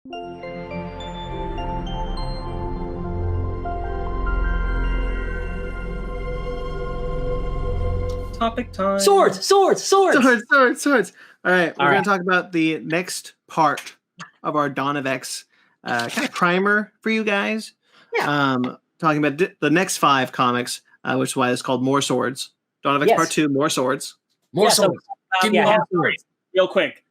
Topic time. Swords. All right, we're going to talk about the next part of our Dawn of X kind of primer for you guys. Yeah. Talking about the next 5 comics, which is why it's called More Swords. Dawn of X Part 2, More Swords. More swords. Give me more swords. Real quick.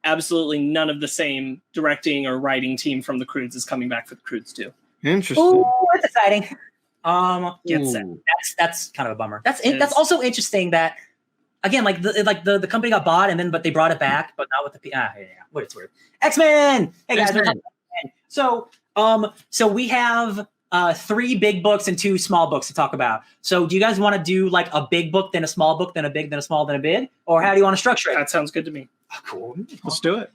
Absolutely none of the same directing or writing team from the Croods is coming back for the Croods too. Interesting. Ooh, that's exciting. Get set. That's kind of a bummer. That's also interesting that again, like the company got bought but they brought it back, but not with the what it's weird. X-Men. Hey guys, we're talking about X-Men. So we have 3 big books and 2 small books to talk about. So do you guys want to do like a big book, then a small book, then a big, then a small, then a big, or how do you want to structure it? That sounds good to me. Oh, cool. Let's do it.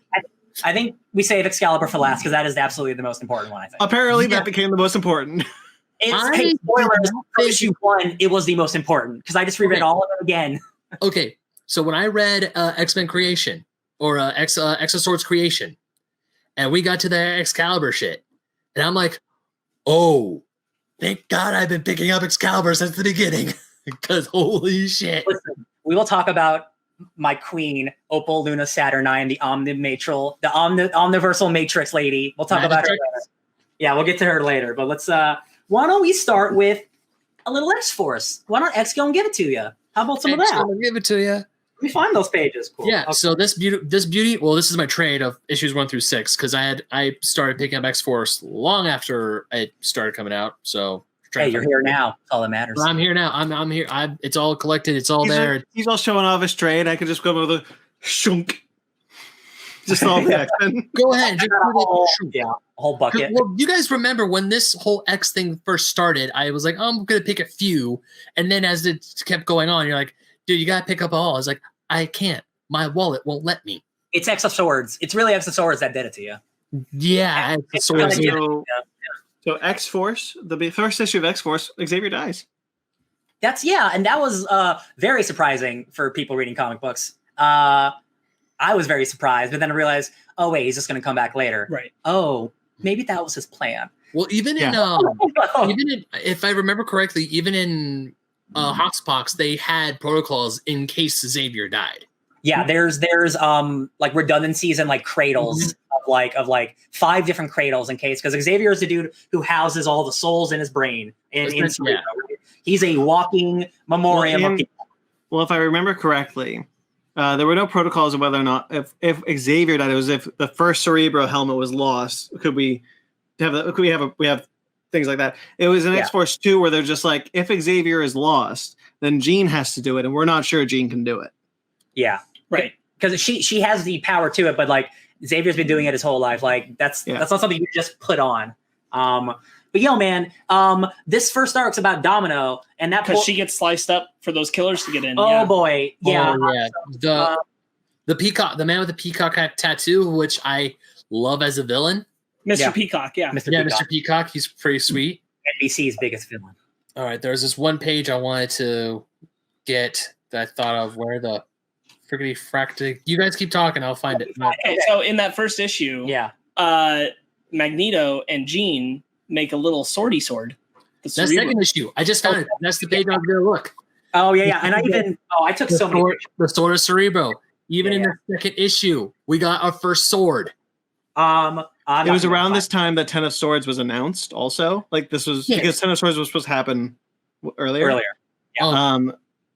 I think we save Excalibur for last because that is absolutely the most important one. I think. Apparently, that became the most important. Hey, spoilers for issue 1. It was the most important because I just reread all of it again. Okay, so when I read X-Men Creation or X of Swords Creation, and we got to the Excalibur shit, and I'm like, oh, thank God I've been picking up Excalibur since the beginning because holy shit! Listen, we will talk about my queen, Opal Luna Saturnine, the omniversal Matrix lady. We'll talk about her later. Yeah, we'll get to her later. But let's. Why don't we start with a little X-Force? Why don't X go and give it to you? How about some of that? I'll give it to you. Let me find those pages. Cool. Yeah. Okay. So this beauty. Well, this is my trade of issues 1 through 6 because I started picking up X-Force long after it started coming out. So. Hey, you're here now. That's all that matters. Well, I'm here now. I'm here. It's all collected. It's all there. He's all showing off his trade. I could just go with a shunk. Just all the X-Men. Go ahead. A whole bucket. Well, you guys remember when this whole X thing first started, I was like, oh, I'm going to pick a few. And then as it kept going on, you're like, dude, you got to pick up all. I was like, I can't. My wallet won't let me. It's X of Swords. It's really X of Swords that did it to you. Yeah. X of Swords. So X-Force, the first issue of X-Force, Xavier dies. And that was very surprising for people reading comic books. I was very surprised, but then I realized, oh wait, he's just going to come back later. Right. Oh, maybe that was his plan. Well, even in if I remember correctly, even in HoXPoX, they had protocols in case Xavier died. Yeah, there's like redundancies and like cradles of 5 different cradles in case, because Xavier is the dude who houses all the souls in his brain. Right? He's a walking memoriam of people. Well, if I remember correctly, there were no protocols of whether or not if Xavier died, it was if the first Cerebro helmet was lost. We have things like that. It was in X-Force 2 where they're just like, if Xavier is lost, then Jean has to do it, and we're not sure Jean can do it. Yeah, right. Because she has the power to it, but like Xavier's been doing it his whole life. Like that's not something you just put on. But man, this first arc's about Domino, and that because she gets sliced up for those killers to get in. Oh boy, yeah. The peacock, the man with the peacock tattoo, which I love as a villain. Mr. Peacock, Mr. Peacock, he's pretty sweet. NBC's biggest villain. All right, there's this one page I wanted to get that I thought of where the friggity fractic. You guys keep talking, I'll find it. Okay, so in that first issue, Magneto and Jean make a little swordy sword. That's second issue. I just found it. That's the page I was going to look. Oh yeah. And I took so many. The sword of Cerebro. Even in the second issue, we got our first sword. It was around this time that Ten of Swords was announced. Also, like this was because Ten of Swords was supposed to happen earlier. Yeah.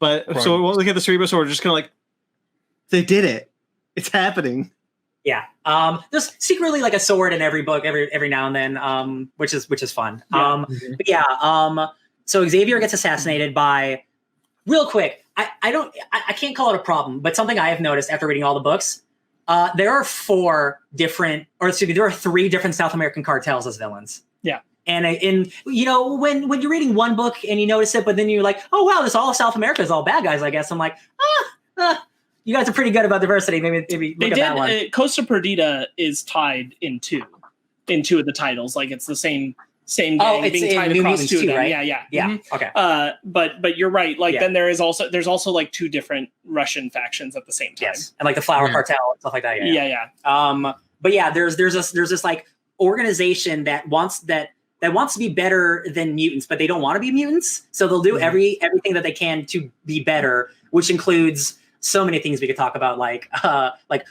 So we'll look at the Cerebro sword. Just kind of like they did it. It's happening. Yeah. There's secretly like a sword in every book every now and then, which is fun. Yeah. So Xavier gets assassinated by, real quick, I can't call it a problem, but something I have noticed after reading all the books, there are 3 different South American cartels as villains. Yeah. And when you're reading one book and you notice it, but then you're like, oh wow, this all South America is all bad guys, I guess. I'm like, you guys are pretty good about diversity. Maybe look at that one. Costa Perdita is tied in two of the titles. Like it's the same gang being tied across 2 of them. Right? Yeah. Mm-hmm. Okay. But you're right. Like then there's also like 2 different Russian factions at the same time. Yes. And like the Flower Cartel and stuff like that. Yeah. but yeah, there's this like organization that wants to be better than mutants, but they don't want to be mutants. So they'll do everything that they can to be better, which includes so many things we could talk about, like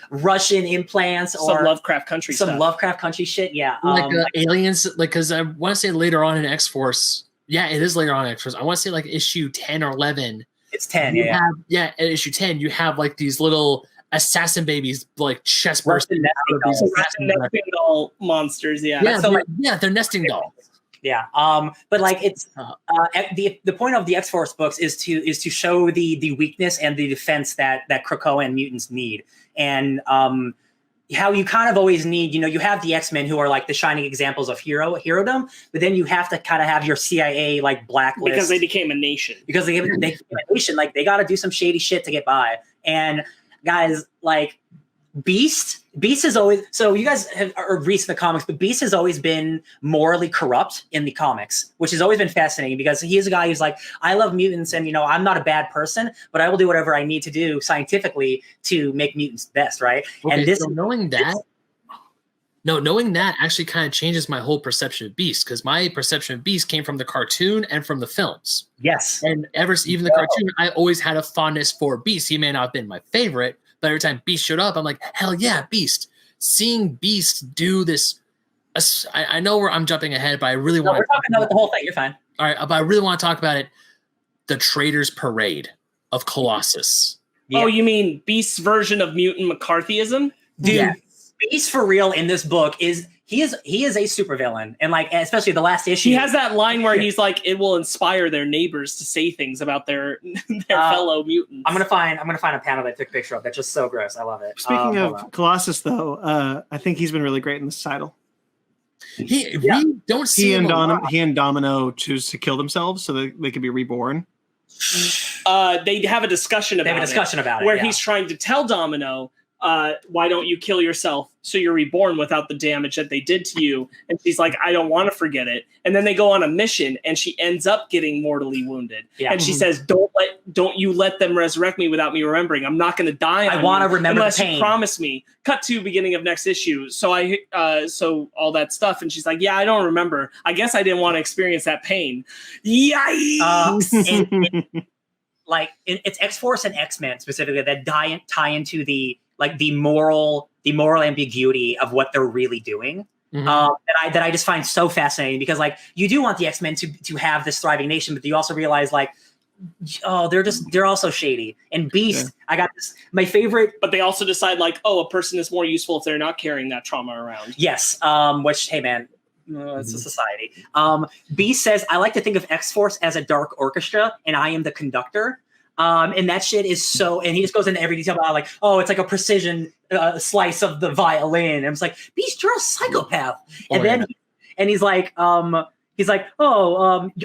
Russian implants or some Lovecraft Country stuff. Lovecraft Country shit. Yeah, like aliens. Like, because I want to say later on in X-Force. Yeah, it is later on in X-Force. I want to say like issue 10 or 11. It's 10. At issue 10, you have like these little assassin babies, like chest bursting out of these nesting doll monsters. Yeah. They're nesting dolls. Yeah. But like it's the point of the X-Force books is to show the weakness and the defense that Krakoa and mutants need. And how you kind of always need, you have the X-Men who are like the shining examples of herodom, but then you have to kind of have your CIA like blacklist because they became a nation. Because they became a nation, like they got to do some shady shit to get by. And guys, like Beast is always, so you guys are recent in the comics, but Beast has always been morally corrupt in the comics, which has always been fascinating because he is a guy who's like, I love mutants and, I'm not a bad person, but I will do whatever I need to do scientifically to make mutants best, right? Okay, and this, so knowing that actually kind of changes my whole perception of Beast, because my perception of Beast came from the cartoon and from the films. Yes. And even the cartoon, I always had a fondness for Beast. He may not have been my favorite, but every time Beast showed up, I'm like, hell yeah, Beast. Seeing Beast do this, I know where I'm jumping ahead, but I really want to. We're talking about the whole thing. You're fine. All right, but I really want to talk about it. The Traitors Parade of Colossus. Yeah. Oh, you mean Beast's version of mutant McCarthyism? Dude, yeah. Beast for real in this book is he is a supervillain, and like especially the last issue. He has that line where he's like, "It will inspire their neighbors to say things about their fellow mutants." I'm gonna find a panel that I took a picture of. That's just so gross. I love it. Speaking of Colossus, though, I think he's been really great in this title. We don't see he and Domino choose to kill themselves so that they can be reborn. They have a discussion about it. Where he's trying to tell Domino, why don't you kill yourself so you're reborn without the damage that they did to you? And she's like, I don't want to forget it. And then they go on a mission and she ends up getting mortally wounded. Yeah. And she says, don't you let them resurrect me without me remembering. I'm not going to die. I want to remember unless the pain. You promise me. Cut to beginning of next issue. So so all that stuff. And she's like, yeah, I don't remember. I guess I didn't want to experience that pain. Yikes. It's X-Force and X-Men specifically that tie into the moral ambiguity of what they're really doing. That I just find so fascinating, because like you do want the X-Men to have this thriving nation, but you also realize like, oh, they're also shady. And Beast, I got this, my favorite. But they also decide like, oh, a person is more useful if they're not carrying that trauma around. Yes. Which, hey man, it's a society. Beast says, I like to think of X-Force as a dark orchestra and I am the conductor. And that shit is so, and he just goes into every detail about like, oh, it's like a precision slice of the violin. And it's like, Beast, you're a psychopath. And he's like, oh,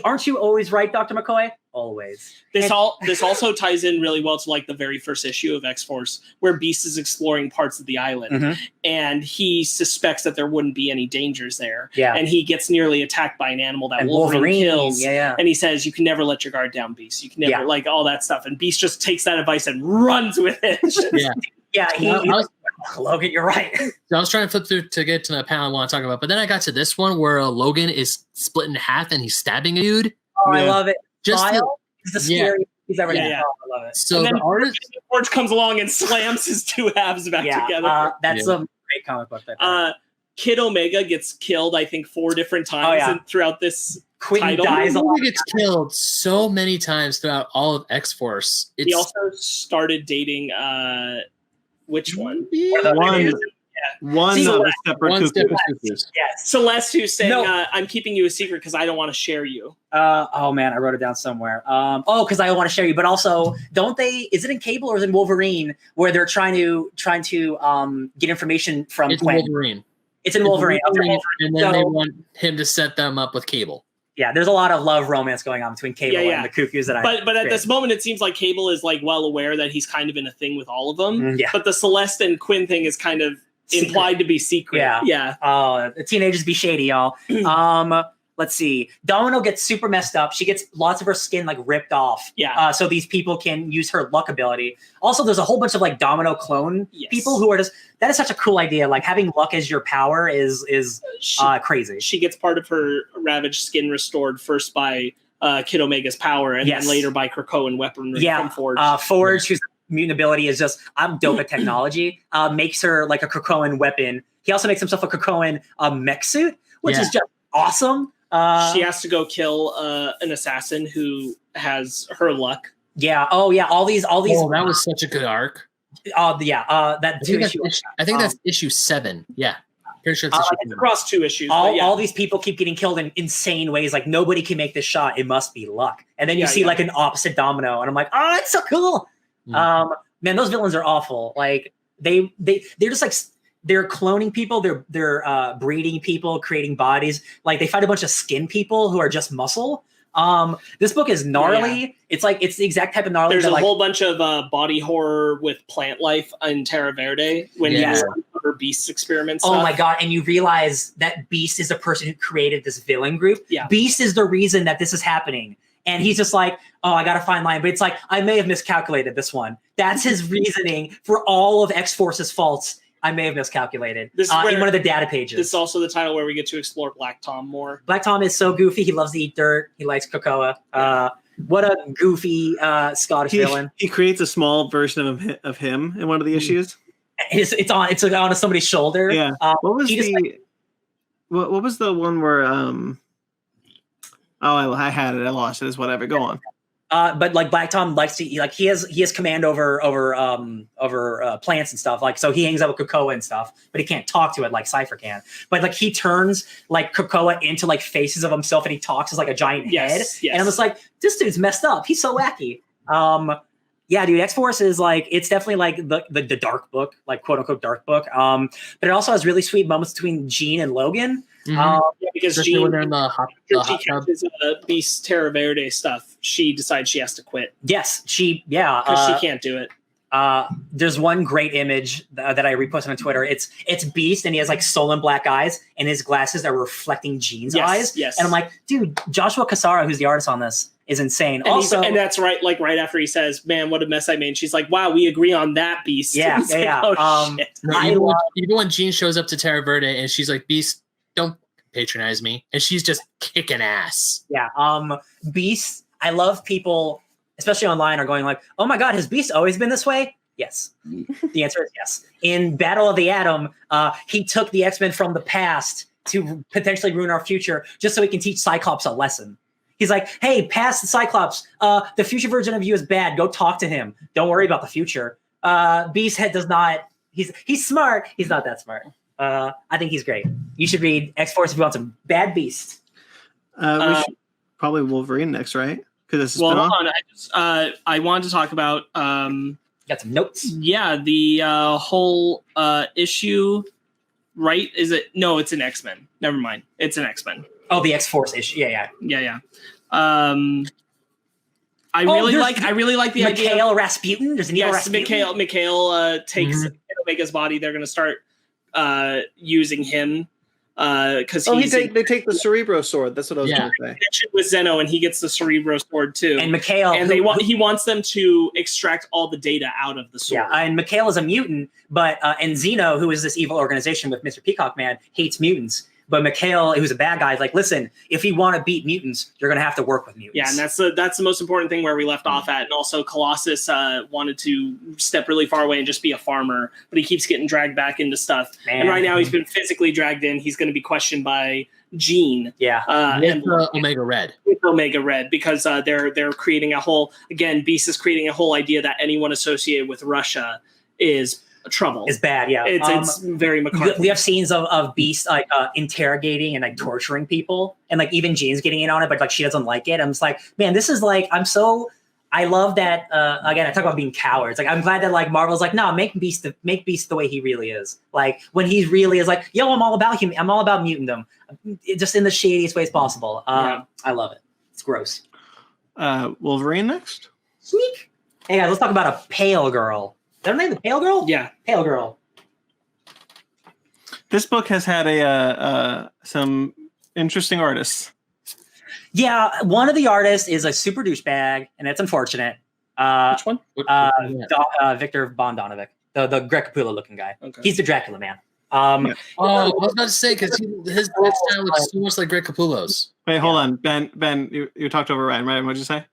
aren't you always right, Dr. McCoy? Always. This also ties in really well to like the very first issue of X-Force, where Beast is exploring parts of the island, and he suspects that there wouldn't be any dangers there. Yeah. And he gets nearly attacked by an animal that Wolverine kills. Yeah. And he says, "You can never let your guard down, Beast. You can never like all that stuff." And Beast just takes that advice and runs with it. Logan, you're right. So I was trying to flip through to get to the panel I want to talk about, but then I got to this one where Logan is split in half and he's stabbing a dude. Oh, I love it. Is the scariest he's ever done. Yeah. Oh, I love it. So the artist George comes along and slams his two halves back together. That's a great comic book. Kid Omega gets killed, I think, 4 different times throughout this Quentin dies a lot. He gets killed so many times throughout all of X-Force. He also started dating which one? One separate Yes. Celeste, who's saying, I'm keeping you a secret because I don't want to share you. Oh man, I wrote it down somewhere. Because I want to share you, but also don't they? Is it in Cable or is it in Wolverine where they're trying to get information from? It's Wolverine. It's in Wolverine. And then they want him to set them up with Cable. Yeah, there's a lot of love romance going on between Cable and the cuckoos that But at this moment, it seems like Cable is like well aware that he's kind of in a thing with all of them. Yeah. But the Celeste and Quinn thing is kind of implied to be secret. Yeah. Oh, the teenagers be shady, y'all. let's see. Domino gets super messed up. She gets lots of her skin like ripped off. Yeah. So these people can use her luck ability. Also, there's a whole bunch of like Domino clone people who are just. That is such a cool idea. Like having luck as your power is crazy. She gets part of her ravaged skin restored first by Kid Omega's power, and then later by Krakoan weaponry from Forge. Forge, whose mutant ability is just I'm dope at technology. Makes her like a Krakoan weapon. He also makes himself a Krakoan mech suit, which is just awesome. She has to go kill an assassin who has her luck. Yeah. Oh yeah. All these. Oh, that was such a good arc. That two issue. I think that's issue 7. Yeah. Pretty sure it's across 2 issues. All these people keep getting killed in insane ways. Like nobody can make this shot. It must be luck. And then you see like an opposite Domino, and I'm like, oh, it's so cool. Man, those villains are awful. Like they're just like. They're cloning people. They're breeding people, creating bodies. Like they fight a bunch of skin people who are just muscle. This book is gnarly. Yeah. It's the exact type of gnarly. There's a whole bunch of body horror with plant life in Terra Verde when you her Beast experiments. Oh my god! And you realize that Beast is the person who created this villain group. Yeah. Beast is the reason that this is happening. And he's just like, oh, I gotta find line. But it's like I may have miscalculated this one. That's his reasoning for all of X-Force's faults. I may have miscalculated in one of the data pages. This is also the title where we get to explore Black Tom more. Black Tom is so goofy. He loves to eat dirt. He likes cocoa. What a goofy Scottish villain. He creates a small version of him in one of the issues. It's on somebody's shoulder. Yeah. What was the one where I had it. I lost it. It's whatever. Go on. But like Black Tom likes to eat, like he has command over plants and stuff. Like so he hangs out with cocoa and stuff, but he can't talk to it like Cypher can. But like he turns like cocoa into like faces of himself, and he talks as like a giant head. Yes. And I'm just like, this dude's messed up. He's so wacky. Yeah, dude, X-Force is like it's definitely like the dark book, like quote unquote dark book. But it also has really sweet moments between Jean and Logan. Because Jean, when they're in the hot catches Beast Terra Verde stuff, she decides she has to quit. Yes, because she can't do it. There's one great image that I reposted on Twitter. It's Beast, and he has like sullen black eyes, and his glasses are reflecting Jean's eyes. Yes, and I'm like, dude, Joshua Cassara, who's the artist on this, is insane. And and that's right. Like right after he says, "Man, what a mess I made." She's like, "Wow, we agree on that, Beast." Yeah, yeah. Like, oh, shit. No, even when Jean shows up to Terra Verde and she's like, "Beast, don't patronize me," and she's just kicking ass. Yeah. Beast. I love people, especially online, are going like, "Oh my god, has Beast always been this way?" Yes. The answer is yes. In Battle of the Atom, he took the X-Men from the past to potentially ruin our future, just so he can teach Cyclops a lesson. He's like, "Hey, past the Cyclops, the future version of you is bad. Go talk to him. Don't worry about the future." Beasthead does not. He's smart. He's not that smart. I think he's great. You should read X-Force if you want some bad Beast. We should probably Wolverine next, right? Because it's hold on. I wanted to talk about. Got some notes. Yeah, the whole issue. Right? Is it? No, it's an X-Men. Never mind. It's an X-Men. Oh, the X-Force issue. Yeah. I really like the idea. Mikhail Rasputin. There's an evil Rasputin. Mikhail takes Omega's body. They're going to start using him because they take the Cerebro sword. That's what I was going to say. With Zeno, and he gets the Cerebro sword too. And Mikhail, and he wants them to extract all the data out of the sword. Yeah, and Mikhail is a mutant, but and Zeno, who is this evil organization with Mr. Peacock Man, hates mutants. But Mikhail, who's a bad guy, is like, listen, if you want to beat mutants, you're going to have to work with mutants. Yeah, and that's the most important thing where we left off at. And also Colossus wanted to step really far away and just be a farmer, but he keeps getting dragged back into stuff. Man. And right now he's been physically dragged in. He's going to be questioned by Jean. Yeah. And Omega Red. With Omega Red, because they're creating a whole, again, Beast is creating a whole idea that anyone associated with Russia is trouble. Is bad, yeah. It's very McCarthy. We have scenes of Beast like interrogating and like torturing people, and like even Jean's getting in on it, but like she doesn't like it. I'm just like, man, this is like I love that. Again, I talk about being cowards. Like I'm glad that like Marvel's like, no, make Beast the way he really is. Like when he really is like, yo, I'm all about him. I'm all about mutantdom, just in the shadiest ways possible. I love it. It's gross. Wolverine next. Sneak. Hey guys, let's talk about a pale girl. Is that her name, the Pale Girl? Yeah. Pale Girl. This book has had some interesting artists. Yeah, one of the artists is a super douchebag, and it's unfortunate. Which one? Victor Bondonovic, the Greg Capullo looking guy. Okay. He's the Dracula man. I was about to say because his style looks so much like Greg Capullo's. Wait, hold on, Ben. You talked over Ryan, right? What'd you say?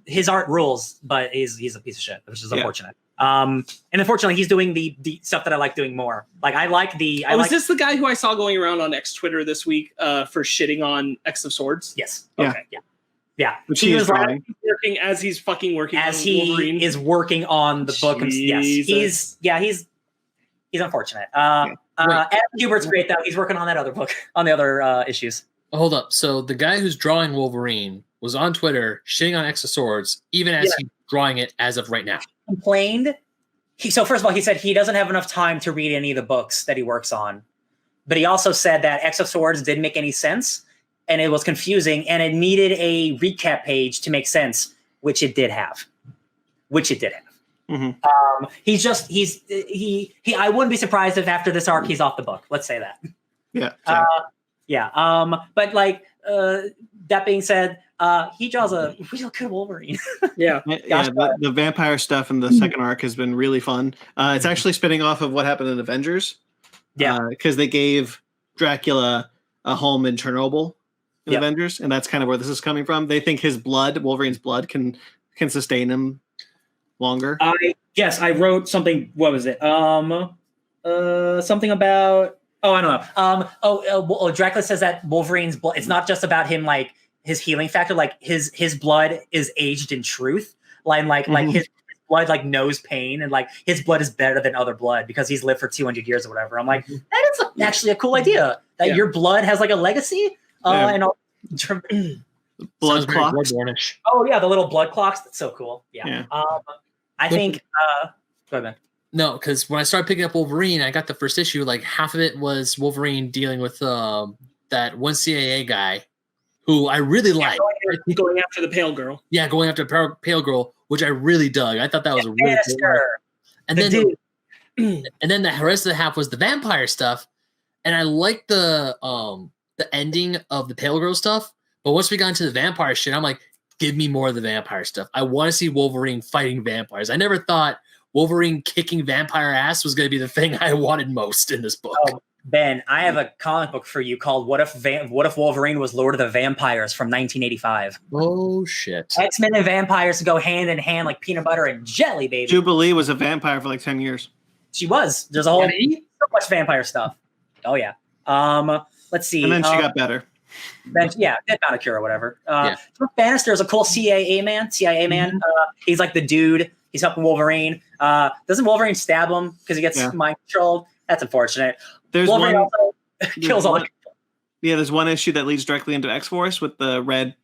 His art rules, but he's a piece of shit, which is unfortunate. And unfortunately, he's doing the stuff that I like doing more. Like I like the. Was this the guy who I saw going around on X Twitter this week for shitting on X of Swords? Yes. Okay. Yeah. Which he was working as he's fucking working as on he Wolverine. is working on the book. Yes. He's unfortunate. Adam Hubert's great though. He's working on that other book on the other issues. Hold up. So the guy who's drawing Wolverine was on Twitter shitting on X of Swords, even as he's drawing it as of right now. Complained. So first of all, he said he doesn't have enough time to read any of the books that he works on. But he also said that X of Swords didn't make any sense and it was confusing and it needed a recap page to make sense, which it did have. Mm-hmm. I wouldn't be surprised if after this arc he's off the book. Let's say that. Yeah. But like that being said, he draws a real good Wolverine. The vampire stuff in the second arc has been really fun. It's actually spinning off of what happened in Avengers. Yeah, because they gave Dracula a home in Chernobyl in Avengers, and that's kind of where this is coming from. They think his blood, Wolverine's blood, can sustain him longer. I wrote something. What was it? Something about. Oh, I don't know. Dracula says that Wolverine's blood. It's not just about him, like his healing factor. Like his blood is aged in truth. Like his blood like knows pain, and like his blood is better than other blood because he's lived for 200 years or whatever. I'm like, that is actually a cool idea that your blood has like a legacy. And blood clocks. Oh yeah, the little blood clocks. That's so cool. Yeah. I think. Go ahead, man. No, because when I started picking up Wolverine, I got the first issue. Like half of it was Wolverine dealing with that one CIA guy, who I really liked. Going after the pale girl. Yeah, going after pale girl, which I really dug. I thought that was a really cool. And then the rest of the half was the vampire stuff, and I liked the ending of the pale girl stuff. But once we got into the vampire shit, I'm like, give me more of the vampire stuff. I want to see Wolverine fighting vampires. I never thought Wolverine kicking vampire ass was going to be the thing I wanted most in this book. Oh, Ben, I have a comic book for you called "What If Wolverine Was Lord of the Vampires" from 1985. Oh shit! X-Men and vampires go hand in hand like peanut butter and jelly, baby. Jubilee was a vampire for like 10 years. She was. There's a whole so much vampire stuff. Oh yeah. Let's see. And then she got better. Dead found a cure or whatever. Bannister is a cool CIA man. Mm-hmm. He's like the dude. He's helping Wolverine. Doesn't Wolverine stab him because he gets mind controlled? That's unfortunate. There's Wolverine also kills all the people. Yeah, there's one issue that leads directly into X-Force with the red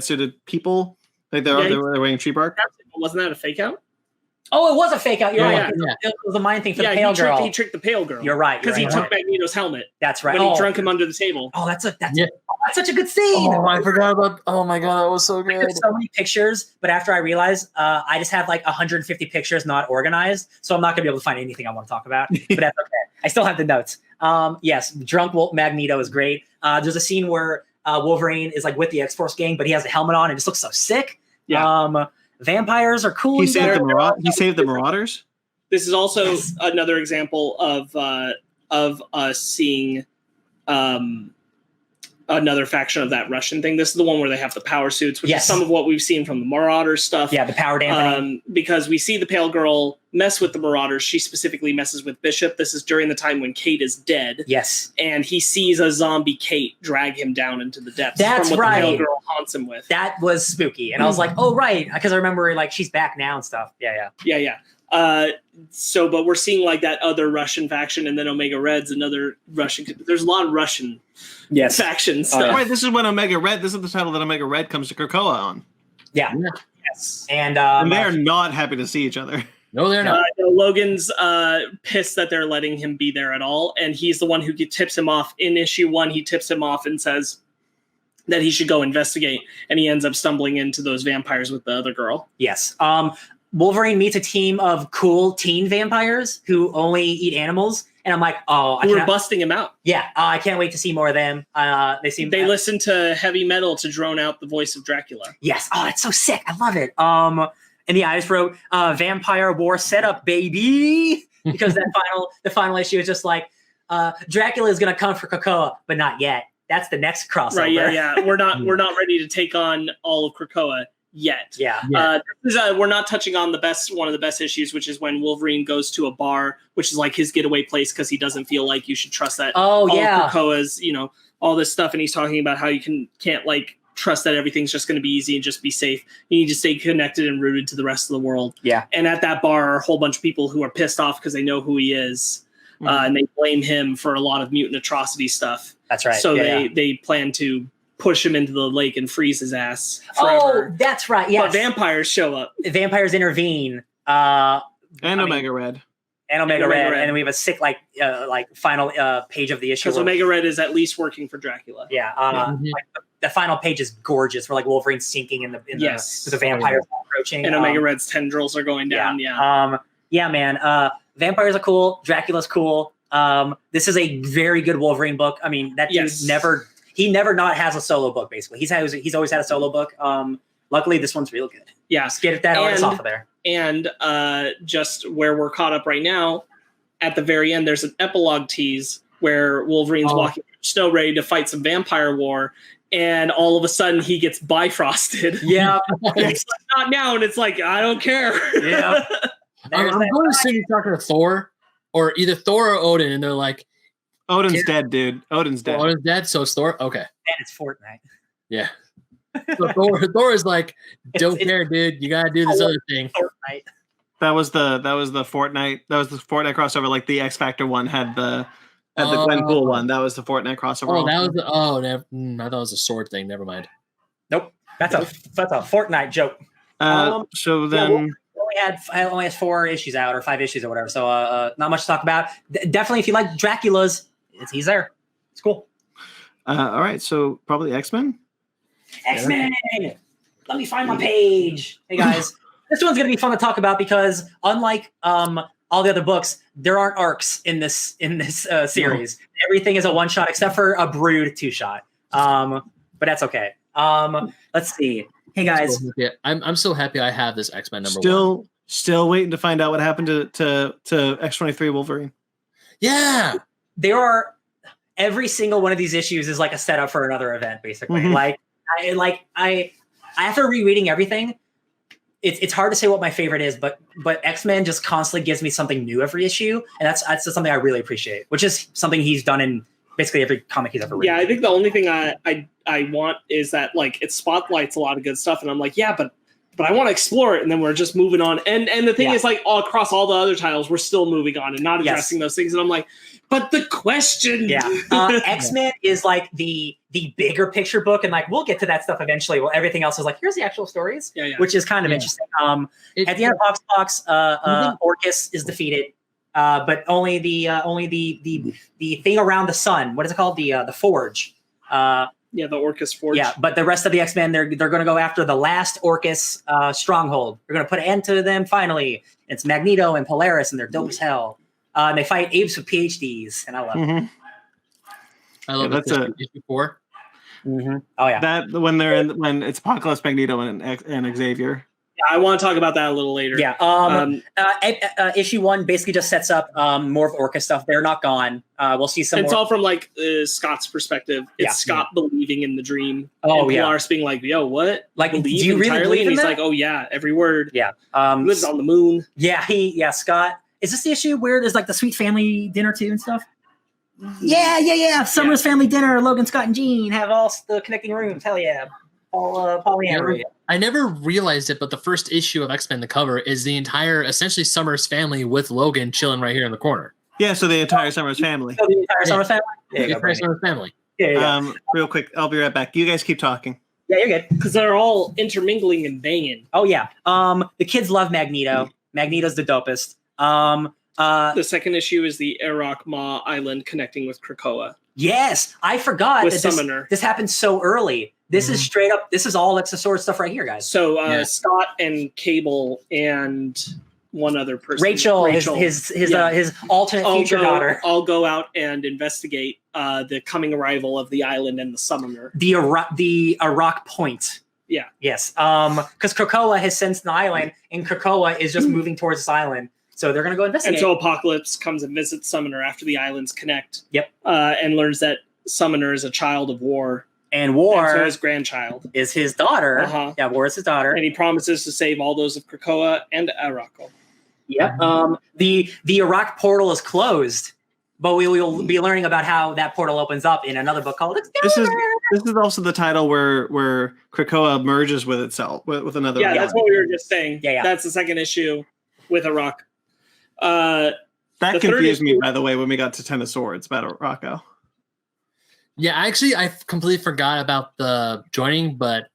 suited people. Like they're wearing tree bark. Wasn't that a fake out? Oh, it was a fake out. You're right. Yeah. It was a mind thing for the pale girl. He tricked the pale girl. You're right. Because he took Magneto's helmet. That's right. When he drunk him under the table. Oh, that's such a good scene. Oh, I forgot about. Oh my god, that was so good. There's so many pictures, but after I realized, I just have like 150 pictures not organized, so I'm not gonna be able to find anything I want to talk about. But that's okay. I still have the notes. Yes, drunk Magneto is great. There's a scene where Wolverine is like with the X-Force gang, but he has a helmet on and just looks so sick. Yeah. Vampires are cool. He saved the Marauders. This is also another example of us seeing another faction of that Russian thing. This is the one where they have the power suits, which is some of what we've seen from the Marauders stuff. Yeah, the powered Anthony. Because we see the pale girl mess with the Marauders. She specifically messes with Bishop. This is during the time when Kate is dead. Yes. And he sees a zombie Kate drag him down into the depths. That's from what right. the pale girl haunts him with. That was spooky. And I was like, oh, right. Because I remember like she's back now and stuff. Yeah. But we're seeing like that other Russian faction, and then Omega Red's another Russian. There's a lot of Russian factions. Right, this is when Omega Red. This is the title that Omega Red comes to Krakoa on. Yeah. Yes. And they are not happy to see each other. No, they're not. Logan's pissed that they're letting him be there at all, and he's the one who tips him off in issue 1. He tips him off and says that he should go investigate, and he ends up stumbling into those vampires with the other girl. Yes. Wolverine meets a team of cool teen vampires who only eat animals, And I'm like, oh, we're busting him out. Yeah, I can't wait to see more of them. They listen to heavy metal to drone out the voice of Dracula. Yes. Oh, it's so sick. I love it. And I just wrote Vampire War setup, baby, because the final issue is just like Dracula is gonna come for Krakoa, but not yet. That's the next crossover. Right? Yeah. We're not ready to take on all of Krakoa yet. Yeah. We're not touching on one of the best issues, which is when Wolverine goes to a bar, which is like his getaway place because he doesn't feel like you should trust that. Oh, all of Krakoa's, all this stuff, and he's talking about how you can't like trust that everything's just going to be easy and just be safe. You need to stay connected and rooted to the rest of the world. Yeah. And at that bar are a whole bunch of people who are pissed off because they know who he is, and they blame him for a lot of mutant atrocity stuff. That's right. So they plan to push him into the lake and freeze his ass forever. Oh, that's right. Yes. But vampires show up. Vampires intervene. And Omega Red. And Omega Red. And we have a sick final page of the issue. Because Omega Red is at least working for Dracula. Yeah. The final page is gorgeous. Where like Wolverine sinking in the vampires approaching. And Omega Red's tendrils are going down. Yeah, man. Vampires are cool. Dracula's cool. This is a very good Wolverine book. I mean, that dude never not has a solo book. Basically, he's always had a solo book. Luckily, this one's real good. Yeah, get that artist off of there. And just where we're caught up right now, at the very end, there's an epilogue tease where Wolverine's walking through snow ready to fight some vampire war, and all of a sudden he gets bifrosted. Yeah, it's like, not now, and it's like I don't care. Yeah, I'm going to assume you're talking to Thor, or either Thor or Odin, and they're like, Odin's dead, dude. Odin's dead. Odin's dead, so it's Thor. Okay, and it's Fortnite. Yeah. So Thor is like, don't care, dude. You gotta do this other thing. Fortnite. That was the Fortnite. That was the Fortnite crossover. Like the X Factor one had the Gwenpool one. That was the Fortnite crossover. Oh, that was I thought it was a sword thing. Never mind. Nope, that's a Fortnite joke. So then I only had 4 issues out or 5 issues or whatever. So not much to talk about. Definitely, if you like Dracula's, he's there. It's cool. All right, so probably X-Men. X-Men. Let me find my page. Hey guys, this one's gonna be fun to talk about because unlike all the other books, there aren't arcs in this series. No. Everything is a one shot except for a Brood 2-shot. But that's okay. Let's see. Hey guys, I'm so happy I have this X-Men number 1. Still waiting to find out what happened to X-23 Wolverine. Yeah, there are every single one of these issues is like a setup for another event, basically. Mm-hmm. After rereading everything, it's hard to say what my favorite is, but X-Men just constantly gives me something new every issue, and that's just something I really appreciate, which is something he's done in basically every comic he's ever written. Yeah, I think the only thing I want is that like it spotlights a lot of good stuff, and I'm like, yeah, but I want to explore it, and then we're just moving on. And the thing is, like, all across all the other titles, we're still moving on and not addressing those things. And I'm like, but the question, X-Men is like the bigger picture book, and like we'll get to that stuff eventually. Well, everything else is like here's the actual stories, which is kind of interesting. At the end of HoXPoX, Orcus is defeated, but only the thing around the sun. What is it called? The Forge. Yeah, the Orcus Forge. Yeah, but the rest of the X-Men, they're going to go after the last Orcus stronghold. They're going to put an end to them finally. It's Magneto and Polaris, and they're dope as hell. And they fight apes with PhDs, and I love it. I love that's issue 4. Mm-hmm. Oh yeah, that when it's Apocalypse, Magneto, and Xavier. Yeah, I want to talk about that a little later. Yeah. Issue 1 basically just sets up more of Orca stuff. They're not gone. We'll see some. It's more. all from like Scott's perspective. It's Scott believing in the dream. Oh, and Polaris being like, "Yo, what? Like, believe do you really entirely?" believe in and he's that? like, "Oh yeah, every word." Yeah. He lives on the moon. Yeah. Scott. Is this the issue where there's like the sweet family dinner too and stuff? Yeah. Summer's family dinner. Logan, Scott, and Jean have all the connecting rooms. Hell yeah. All polyamory. I never realized it, but the first issue of X-Men, the cover, is the entire, essentially, Summers family with Logan chilling right here in the corner. Yeah, so the entire Summers family. So the entire Summers family? The entire Summers family. Yeah. Real quick, I'll be right back. You guys keep talking. Yeah, you're good. Because they're all intermingling and banging. Oh, yeah. The kids love Magneto. Magneto's the dopest. The second issue is the Arok Ma Island connecting with Krakoa. Yes, I forgot with that Summoner. This happened so early. This is straight up. This is all Sword stuff right here, guys. So Scott and Cable and one other person. Rachel. His alternate future daughter. I'll go out and investigate the coming arrival of the island and the summoner. The Iraq Point. Yeah. Yes. Because Krakoa has sensed an island, and Krakoa is just moving towards this island. So they're going to go investigate. Until Apocalypse comes and visits Summoner after the islands connect. Yep. And learns that Summoner is a child of War. And War so his grandchild is his daughter. Uh-huh. Yeah, War is his daughter. And he promises to save all those of Krakoa and Araco. Yep. The Iraq portal is closed, but we will be learning about how that portal opens up in another book called Explorer. This is also the title where Krakoa merges with itself with another. Yeah, that's what we were just saying. Yeah. That's the second issue with Iraq. That confused me, by the way, when we got to Ten of Swords about Rocco. Yeah, actually, I completely forgot about the joining, but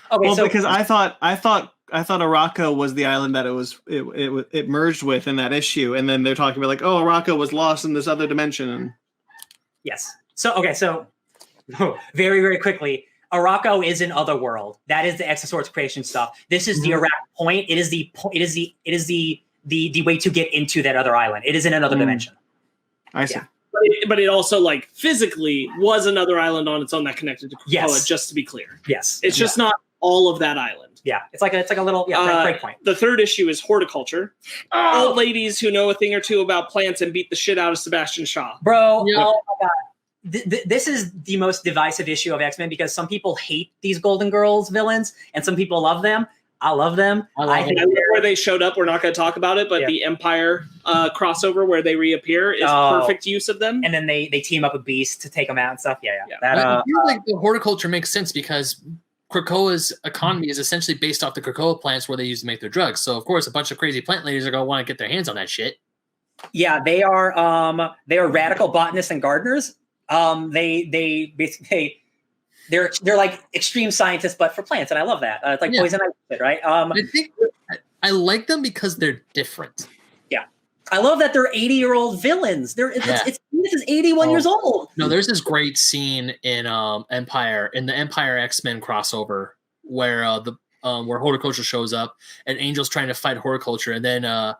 because I thought Araco was the island that it merged with in that issue, and then they're talking about like, oh, Araco was lost in this other dimension. Yes. So very, very quickly, Araco is in Otherworld. That is the X of Swords creation stuff. This is the Iraq Point. It is the way to get into that other island. It is in another dimension. I see. Yeah. But it also like physically was another island on its own that connected to Krakoa, just to be clear. Yes. It's just not all of that island. Yeah. It's like a little break point. The third issue is horticulture. Old ladies who know a thing or two about plants and beat the shit out of Sebastian Shaw. Bro, oh my god. This is the most divisive issue of X-Men because some people hate these Golden Girls villains and some people love them. I love them. I think where they showed up, we're not going to talk about it, but the Empire crossover where they reappear is perfect use of them. And then they team up with Beast to take them out and stuff. Yeah. I feel like the horticulture makes sense because Krakoa's economy is essentially based off the Krakoa plants where they used to make their drugs. So of course, a bunch of crazy plant ladies are going to want to get their hands on that shit. Yeah, they are radical botanists and gardeners. They're like extreme scientists, but for plants, and I love that. It's like poison ivy, right? I think I like them because they're different. Yeah, I love that they're 80-year-old villains. This is 81 years old. No, there's this great scene in the Empire X-Men crossover where where horticulture shows up and Angel's trying to fight horticulture, and then I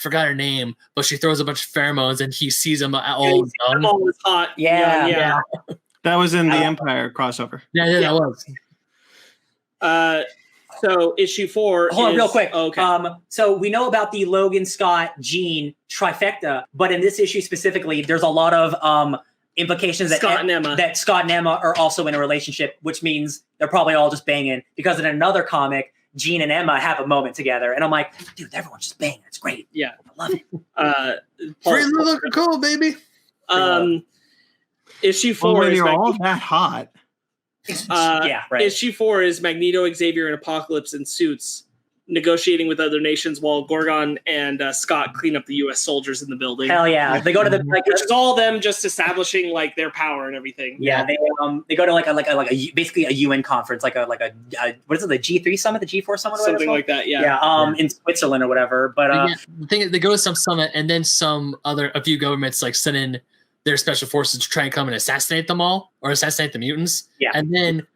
forgot her name, but she throws a bunch of pheromones and he sees them all young. All was hot. Yeah. That was in the Empire crossover. Yeah, that was. So issue 4. Hold on, real quick. Okay. So we know about the Logan, Scott, Jean trifecta, but in this issue specifically, there's a lot of implications that Scott and Emma are also in a relationship, which means they're probably all just banging. Because in another comic, Jean and Emma have a moment together, and I'm like, dude, everyone's just banging. It's great. Yeah, I love it. Free little cool, baby. Issue 4 when is you're all that hot. Issue 4 is Magneto, Xavier, and Apocalypse in suits negotiating with other nations while Gorgon and Scott clean up the U.S. soldiers in the building. Hell yeah! They go to the which is all them just establishing like their power and everything. Yeah, they go to like a basically a UN conference, like a what is it, the G3 summit, the G4 summit, something like that. In Switzerland or whatever. But the thing is, they go to some summit and then a few governments like send in their special forces to try and come and assassinate them all or assassinate the mutants. Yeah. And then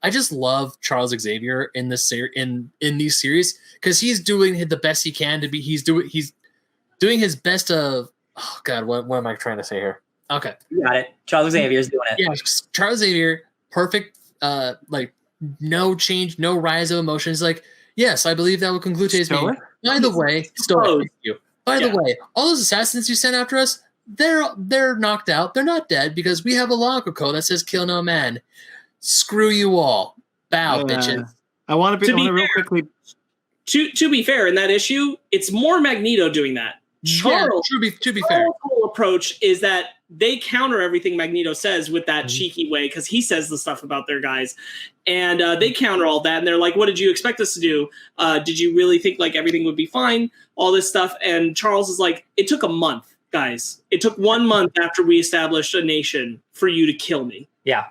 I just love Charles Xavier in this in these series because he's doing the best he can to be. He's doing his best of. Oh God, what am I trying to say here? Okay, you got it. Charles Xavier's doing it. Yeah, Charles Xavier, perfect. Like no change, no rise of emotions. Like yes, I believe that will conclude today's meeting. By the way, thank you. By the way, all those assassins you sent after us. They're knocked out. They're not dead because we have a locker code that says "Kill no man." Screw you all, bow, bitches. I want to be real quickly. To be fair, in that issue, it's more Magneto doing that. Charles, to be fair, whole approach is that they counter everything Magneto says with that cheeky way because he says the stuff about their guys, and they counter all that. And they're like, "What did you expect us to do? Did you really think like everything would be fine? All this stuff." And Charles is like, "It took a month." Guys, it took 1 month after we established a nation for you to kill me. Yeah.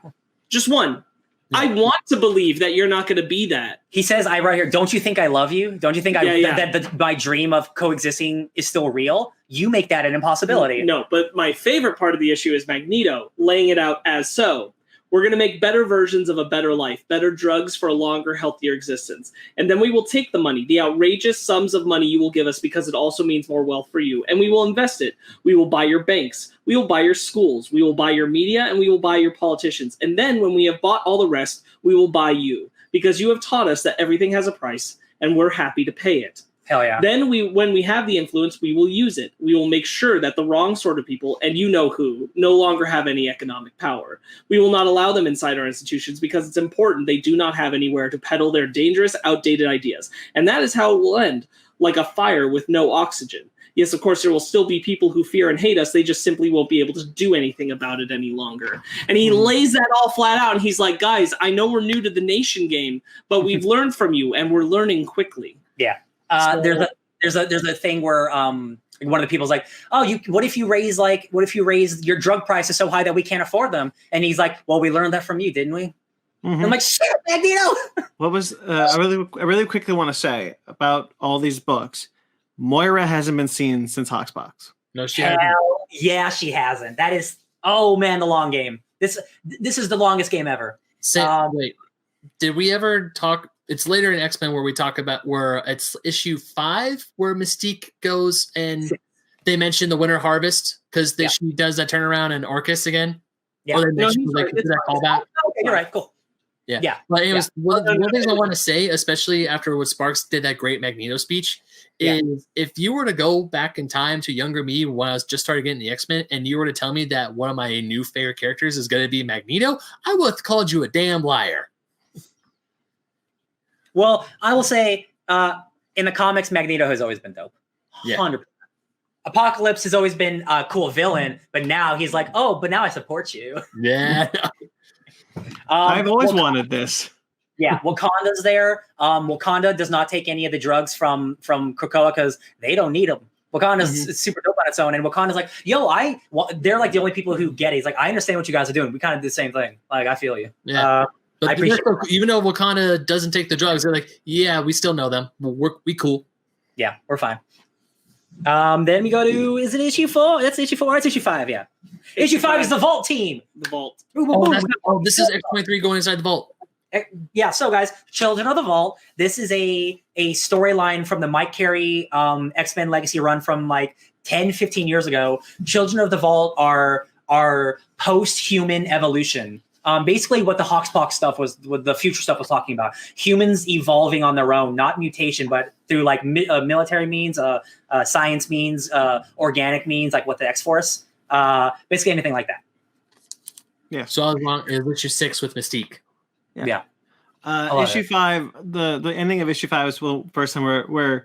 Just one. Yeah. I want to believe that you're not going to be that. He says, I right here, don't you think I love you? Don't you think that my dream of coexisting is still real? You make that an impossibility. No, but my favorite part of the issue is Magneto laying it out as so. We're going to make better versions of a better life, better drugs for a longer, healthier existence. And then we will take the money, the outrageous sums of money you will give us, because it also means more wealth for you. And we will invest it. We will buy your banks. We will buy your schools. We will buy your media, and we will buy your politicians. And then when we have bought all the rest, we will buy you, because you have taught us that everything has a price, and we're happy to pay it. Hell yeah. Then when we have the influence, we will use it. We will make sure that the wrong sort of people, and you know who, no longer have any economic power. We will not allow them inside our institutions, because it's important they do not have anywhere to peddle their dangerous, outdated ideas. And that is how it will end, like a fire with no oxygen. Yes, of course, there will still be people who fear and hate us. They just simply won't be able to do anything about it any longer. And he lays that all flat out, and he's like, guys, I know we're new to the nation game, but we've learned from you, and we're learning quickly. Yeah. There's a thing where one of the people's like, oh, what if you raise your drug prices so high that we can't afford them? And he's like, well, we learned that from you, didn't we? Mm-hmm. I'm like, shit, Magneto. What was I really quickly want to say about all these books? Moira hasn't been seen since HoXPoX. No, she hasn't. Yeah, she hasn't. That is, oh man, the long game. This is the longest game ever. Wait, did we ever talk? It's later in X-Men where we talk about where it's issue 5 where Mystique goes and they mention the Winter Harvest because she does that turnaround in Orcus again. Yeah, or they mention that callback. Okay, you're right. Cool. Yeah. But anyways, one of the things I want to say, especially after what Sparks did that great Magneto speech, is if you were to go back in time to younger me when I was just started getting the X-Men and you were to tell me that one of my new favorite characters is going to be Magneto, I would have called you a damn liar. Well, I will say, in the comics, Magneto has always been dope. 100%. Apocalypse has always been a cool villain, but now he's like, but now I support you. Yeah. I've always wanted this. Yeah, Wakanda's there. Wakanda does not take any of the drugs from Krakoa because they don't need them. Wakanda's super dope on its own, and Wakanda's like, they're like the only people who get it. He's like, I understand what you guys are doing. We kind of do the same thing. Like, I feel you. Yeah. But even though Wakanda doesn't take the drugs, they're like, yeah, we still know them. We cool. Yeah, we're fine. Then we go to, is it issue 4? That's issue 4. It's issue 5, yeah. Issue 5 is the Vault team. The Vault. This is X-23 going inside the Vault. Yeah, so guys, Children of the Vault. This is a storyline from the Mike Carey X-Men Legacy run from like 10, 15 years ago. Children of the Vault are post-human evolution. Basically what the HoXPoX stuff was, what the future stuff was talking about. Humans evolving on their own, not mutation, but through like military means, science means, organic means, like what the X-Force, basically anything like that. Yeah. So I was wrong. It was issue 6 with Mystique. Yeah. Issue 5, the ending of issue 5 was the first time where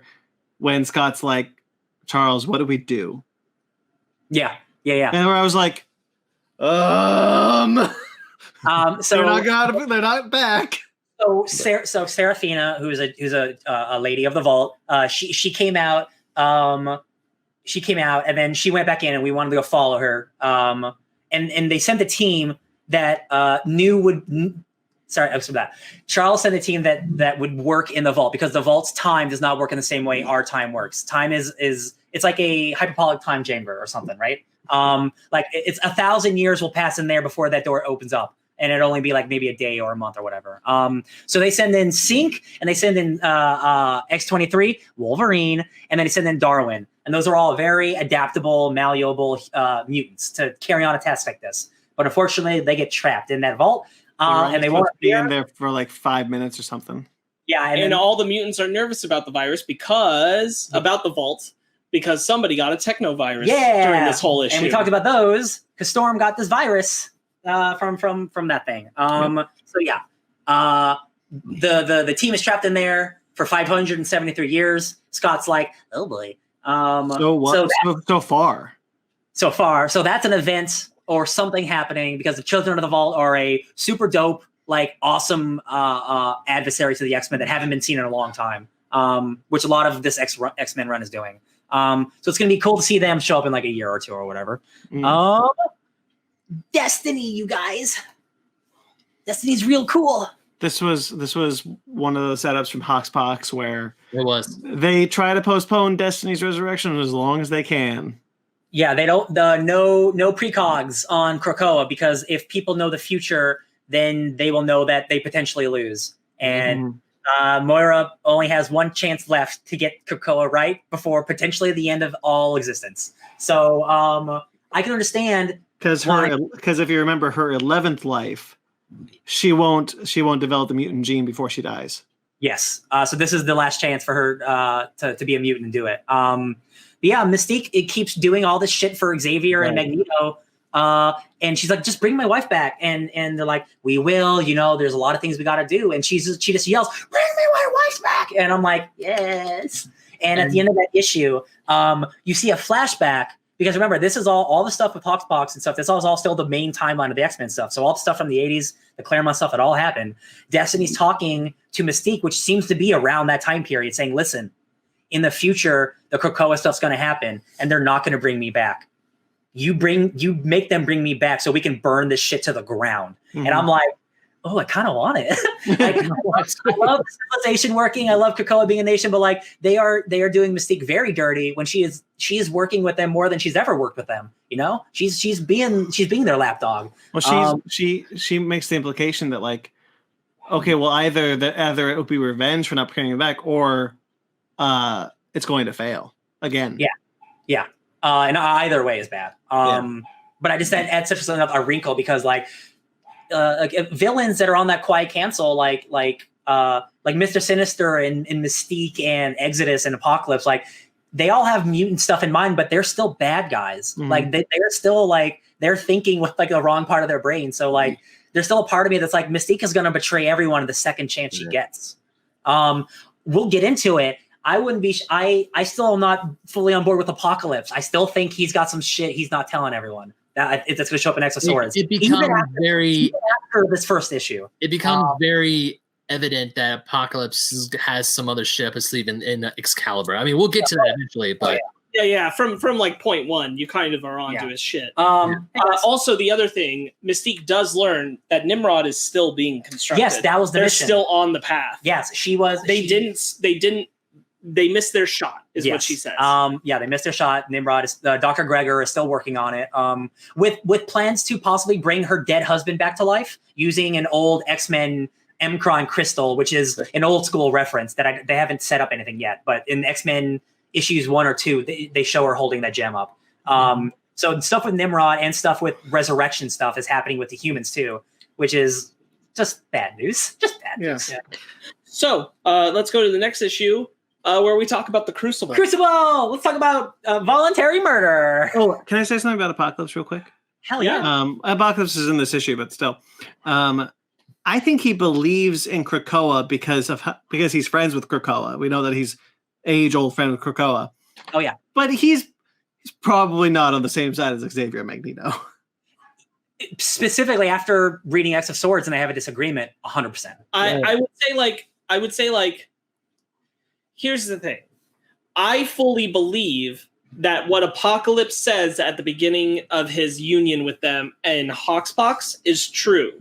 when Scott's like, Charles, what do we do? Yeah. And where I was like, so they're not back. So Serafina, who's a lady of the Vault, she came out. She came out, and then she went back in, and we wanted to go follow her. And they sent the team that Charles sent a team that would work in the Vault because the Vault's time does not work in the same way our time works. Time is it's like a hyperbolic time chamber or something, right? Like it's 1,000 years will pass in there before that door opens up. And it'd only be like maybe a day or a month or whatever. So they send in Sync and they send in X-23, Wolverine, and then they send in Darwin. And those are all very adaptable, malleable mutants to carry on a task like this. But unfortunately, they get trapped in that vault. And they won't be in there for like 5 minutes or something. Yeah. And all the mutants are nervous about the virus about the vault, because somebody got a technovirus during this whole issue. And we talked about those because Storm got this virus. From that thing. So yeah, the team is trapped in there for 573 years. Scott's like, oh boy. So far. So that's an event or something happening because the Children of the Vault are a super dope, like awesome adversary to the X-Men that haven't been seen in a long time. Which a lot of this X-Men run is doing. So it's gonna be cool to see them show up in like a year or two or whatever. Destiny, you guys. Destiny's real cool. This was one of the setups from HoXPoX where they try to postpone Destiny's resurrection as long as they can. Yeah, they don't no precogs on Krakoa because if people know the future, then they will know that they potentially lose. And Moira only has one chance left to get Krakoa right before potentially the end of all existence. So I can understand because if you remember her 11th life, she won't develop the mutant gene before she dies. Yes. So this is the last chance for her to be a mutant and do it. Yeah, Mystique, it keeps doing all this shit for Xavier and Magneto. And she's like, just bring my wife back. And they're like, we will, there's a lot of things we got to do. And she just yells, bring me my wife back. And I'm like, yes. And at the end of that issue, you see a flashback, because remember, this is all the stuff with HoXPoX and stuff. This is all still the main timeline of the X-Men stuff. So all the stuff from the 80s, the Claremont stuff, it all happened. Destiny's talking to Mystique, which seems to be around that time period, saying, listen, in the future, the Krakoa stuff's going to happen, and they're not going to bring me back. You make them bring me back so we can burn this shit to the ground. And I'm like, oh, I kind of want it. I love the civilization working. I love Krakoa being a nation, but like they are doing Mystique very dirty when she is working with them more than she's ever worked with them. She's being their lapdog. Well, she makes the implication that like, okay, well either it would be revenge for not bringing it back, or it's going to fail again. Yeah. And either way is bad. But I just add such a wrinkle, because like villains that are on that quiet cancel, like Mr. Sinister and Mystique and Exodus and Apocalypse, like they all have mutant stuff in mind, but they're still bad guys. Like they're still like they're thinking with like the wrong part of their brain. So like there's still a part of me that's like Mystique is going to betray everyone the second chance she gets. We'll get into it. I wouldn't be. I still am not fully on board with Apocalypse. I still think he's got some shit he's not telling everyone. That's going to show up in X of Swords. It becomes even after this first issue. It becomes very evident that Apocalypse has some other shit up his sleeve in Excalibur. I mean, we'll get to that eventually, but yeah. From like point one, you kind of are onto his shit. Also, the other thing, Mystique does learn that Nimrod is still being constructed. Yes, that was the mission. They're still on the path. Yes, she was. They missed their shot, is what she says. They missed their shot. Nimrod is Dr. Gregor is still working on it. With plans to possibly bring her dead husband back to life using an old X-Men Mcron crystal, which is an old school reference that they haven't set up anything yet. But in X-Men issues 1 or 2, they show her holding that gem up. So stuff with Nimrod and stuff with resurrection stuff is happening with the humans too, which is just bad news. Just bad news. Yeah. So let's go to the next issue. Where we talk about the Crucible. Let's talk about voluntary murder. Oh, can I say something about Apocalypse real quick? Hell yeah. Apocalypse is in this issue, but still. I think he believes in Krakoa because he's friends with Krakoa. We know that he's age-old friend with Krakoa. Oh, yeah. But he's probably not on the same side as Xavier and Magneto. Specifically, after reading X of Swords, and I have a disagreement, 100%. I would say like, here's the thing. I fully believe that what Apocalypse says at the beginning of his union with them in HoXPoX is true,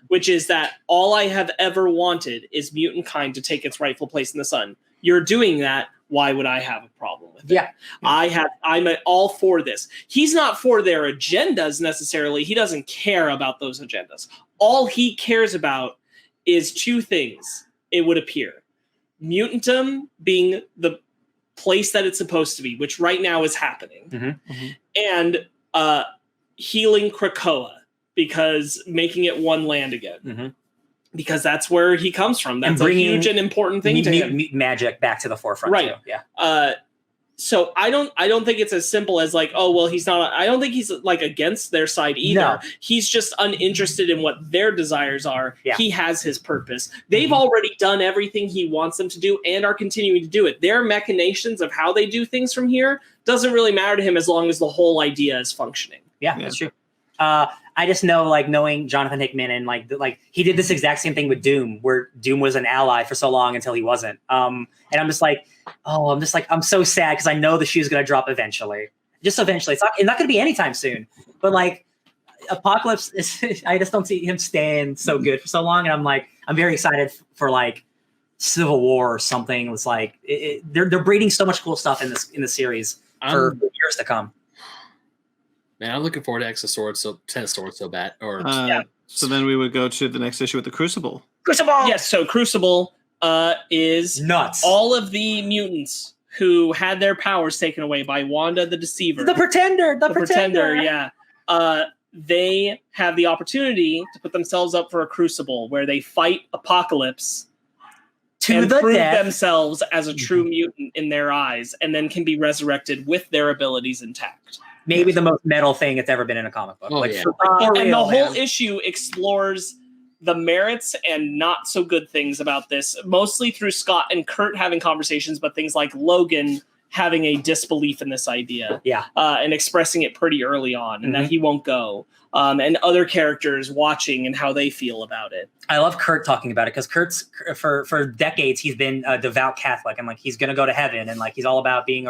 which is that all I have ever wanted is mutant kind to take its rightful place in the sun. You're doing that. Why would I have a problem with it? Yeah. I'm all for this. He's not for their agendas necessarily. He doesn't care about those agendas. All he cares about is two things, it would appear. Mutantum being the place that it's supposed to be, which right now is happening, and healing Krakoa, because making it one land again, because that's where he comes from. That's a huge and important thing to him. Magic back to the forefront, right? Too. Yeah. So I don't think it's as simple as like, oh well, he's not. I don't think he's like against their side either. No. He's just uninterested in what their desires are. Yeah. He has his purpose. They've already done everything he wants them to do and are continuing to do it. Their machinations of how they do things from here doesn't really matter to him as long as the whole idea is functioning. Yeah. That's true. I just know, like, knowing Jonathan Hickman and like he did this exact same thing with Doom, where Doom was an ally for so long until he wasn't. And I'm just like, I'm so sad because I know the shoe's going to drop eventually. Just eventually. It's not going to be anytime soon. But like Apocalypse I just don't see him staying so good for so long. And I'm very excited for like Civil War or something. It's like they're breeding so much cool stuff in this series for years to come. Man, I'm looking forward to X of Swords, Ten of Swords so bad. So then we would go to the next issue with the Crucible. Crucible! Yes, so Crucible is nuts. All of the mutants who had their powers taken away by Wanda the Deceiver. The Pretender! The Pretender, yeah. They have the opportunity to put themselves up for a Crucible where they fight Apocalypse to and the prove death. themselves as a true mutant in their eyes, and then can be resurrected with their abilities intact. Maybe the most metal thing that's ever been in a comic book. Oh, yeah. And the whole issue explores the merits and not so good things about this, mostly through Scott and Kurt having conversations, but things like Logan having a disbelief in this idea, and expressing it pretty early on, and that he won't go, and other characters watching and how they feel about it. I love Kurt talking about it because Kurt's for decades he's been a devout Catholic and like he's gonna go to heaven and like he's all about being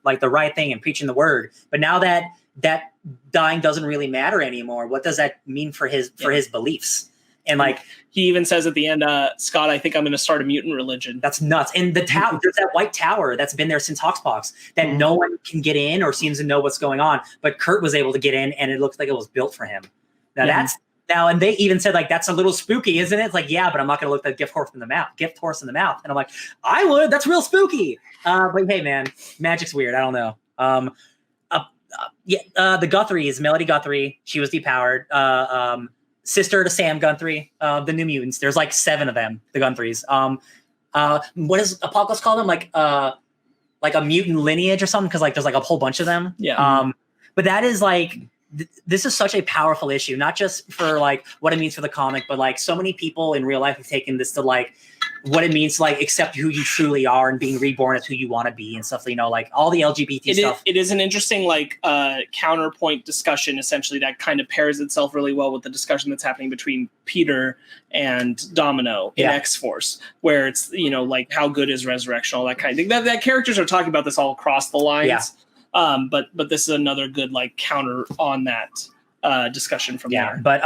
like the right thing and preaching the word. But now that dying doesn't really matter anymore, what does that mean for his beliefs? And like he even says at the end, Scott, I think I'm going to start a mutant religion. That's nuts. And the tower, there's that white tower that's been there since HoXPoX that no one can get in or seems to know what's going on. But Kurt was able to get in, and it looks like it was built for him. Now and they even said like that's a little spooky, isn't it? It's like, yeah, but I'm not going to look that gift horse in the mouth. And I'm like, I would. That's real spooky. But hey, man, magic's weird. I don't know. The Guthries, Melody Guthrie, she was depowered. Sister to Sam Guthrie, the New Mutants. There's like 7 of them, the Guthries. What does Apocalypse call them? Like a mutant lineage or something? Because like there's like a whole bunch of them. Yeah. But that is like this is such a powerful issue, not just for like what it means for the comic, but like so many people in real life have taken this to like what it means to like accept who you truly are and being reborn as who you want to be and stuff. You know, like all the LGBT stuff. It is an interesting like counterpoint discussion essentially that kind of pairs itself really well with the discussion that's happening between Peter and Domino in X-Force, where it's, you know, like how good is resurrection, all that kind of thing. That characters are talking about this all across the lines. Yeah. But this is another good like counter on that discussion from there. But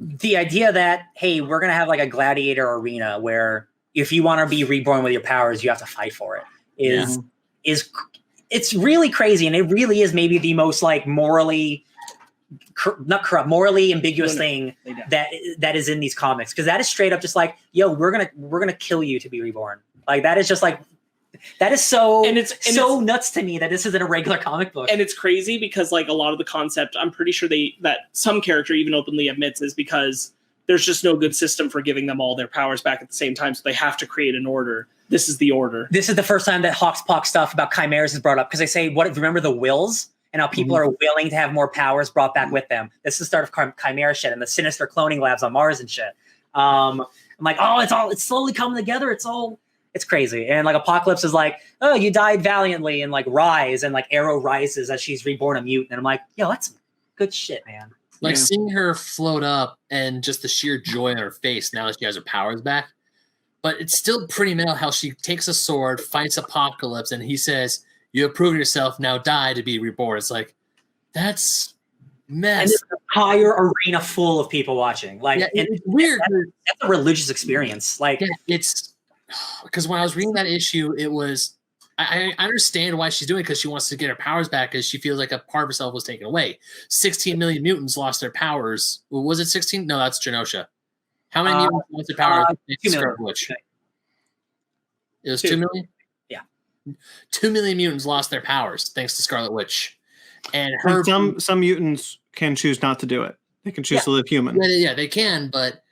the idea that, hey, we're going to have like a gladiator arena where if you want to be reborn with your powers, you have to fight for it is it's really crazy. And it really is maybe the most like morally ambiguous thing that is in these comics. Cause that is straight up just like, yo, we're going to kill you to be reborn. Like that is just like, that is so nuts to me that this isn't a regular comic book. And it's crazy because like a lot of the concept, I'm pretty sure that some character even openly admits is because there's just no good system for giving them all their powers back at the same time. So they have to create an order. This is the order. This is the first time that HoXPoX stuff about chimeras is brought up because they say, remember the wills and how people are willing to have more powers brought back with them. This is the start of chimera shit and the sinister cloning labs on Mars and shit. I'm like, it's slowly coming together. It's crazy. And like Apocalypse is like, oh, you died valiantly and like rise, and like Arrow rises as she's reborn a mutant. And I'm like, yo, that's good shit, man. Like seeing her float up and just the sheer joy on her face now that she has her powers back. But it's still pretty metal how she takes a sword, fights Apocalypse, and he says, you have proven yourself, now die to be reborn. It's like, that's mess. And it's an entire arena full of people watching. Like, it's weird. That's a religious experience. Like, it's because when I was reading that issue, it was I understand why she's doing it because she wants to get her powers back because she feels like a part of herself was taken away. 16 million mutants lost their powers. Was it 16? No, that's Genosha. How many mutants lost their powers? 2 million. It was 2 million? Yeah. 2 million mutants lost their powers thanks to Scarlet Witch. And some mutants can choose not to do it. They can choose to live human. Yeah, they can, but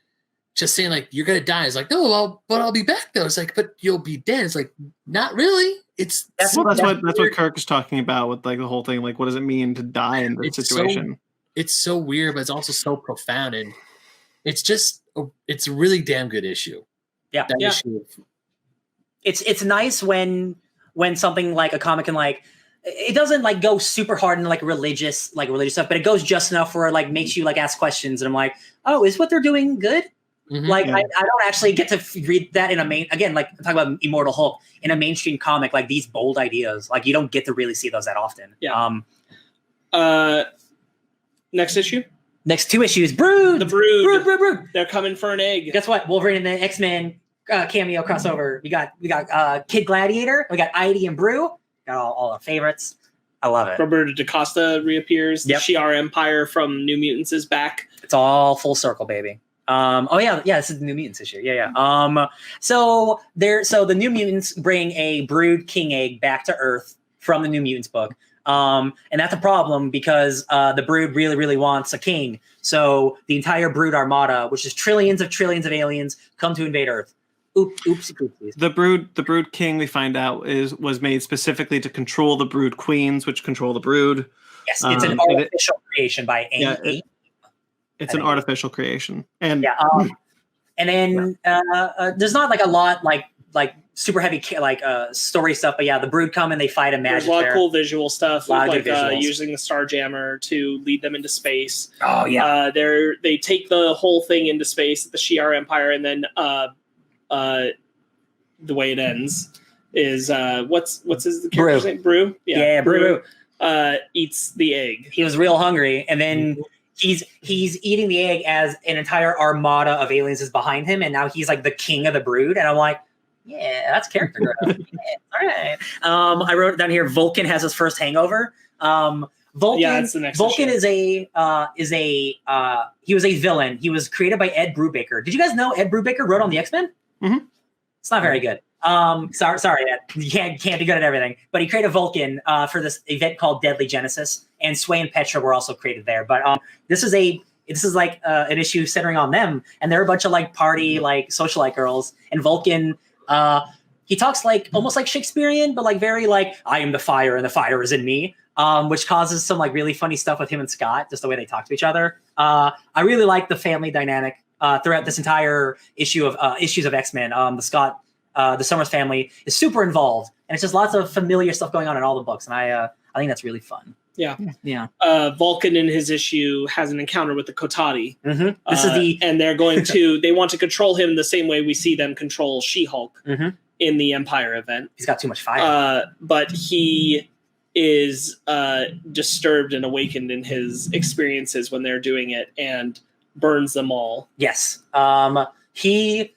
just saying like you're gonna die is like, no, but I'll be back though. It's like, but you'll be dead. It's like, not really. That's what Kirk is talking about with like the whole thing. Like, what does it mean to die in this situation? It's so weird, but it's also so profound, and it's a really damn good issue. Yeah, issue. It's nice when something like a comic can like. It doesn't like go super hard into like religious stuff, but it goes just enough where it like makes you like ask questions, and I'm like, oh, is what they're doing good? Mm-hmm, like I don't actually get to read that in a like I'm talking about Immortal Hulk in a mainstream comic, like these bold ideas, like you don't get to really see those that often. Yeah. Next issue. Next 2 issues. Brood. The Brood. They're coming for an egg. Guess what? Wolverine and the X-Men cameo crossover. We got Kid Gladiator. We got Idy and Brew. Got all our favorites. I love it. Roberto da Costa reappears. The Shi'ar Empire from New Mutants is back. It's all full circle, baby. This is the New Mutants issue. So the New Mutants bring a brood king egg back to Earth from the New Mutants book. And that's a problem because the brood really, really wants a king. So the entire brood armada, which is trillions of aliens, come to invade Earth. Oopsie poopsies. The brood king, we find out, was made specifically to control the brood queens, which control the brood. Yes, it's an artificial creation by A. It's an artificial creation, and and then there's not like a lot like super heavy story stuff, but the brood come and they fight a magic. There's a lot of cool visual stuff, like using the Starjammer to lead them into space. Oh yeah, they take the whole thing into space, the Shi'ar Empire, and then the way it ends is what's his character's name? Brew. Brew. Eats the egg. He was real hungry, and then he's eating the egg as an entire armada of aliens is behind him, and now he's like the king of the brood. And I'm like, yeah, that's character growth. All right. I wrote down here, Vulcan has his first hangover. Vulcan, that's the next Vulcan issue. He was a villain. He was created by Ed Brubaker. Did you guys know Ed Brubaker wrote on the X-Men? Mm-hmm. It's not very good. Sorry, Ed. You can't be good at everything. But he created Vulcan for this event called Deadly Genesis, and Sway and Petra were also created there. But this is like an issue centering on them, and they're a bunch of like party like socialite girls, and Vulcan. He talks like almost like Shakespearean, but like very like I am the fire and the fire is in me, which causes some like really funny stuff with him and Scott, just the way they talk to each other. I really like the family dynamic throughout this entire issue of issues of X-Men. The Summers family is super involved, and it's just lots of familiar stuff going on in all the books, and I think that's really fun. Yeah. Vulcan in his issue has an encounter with the Kotati. Mm-hmm. This is and they're going to they want to control him the same way we see them control She-Hulk in the Empire event. He's got too much fire. But he is disturbed and awakened in his experiences when they're doing it and burns them all. Yes. He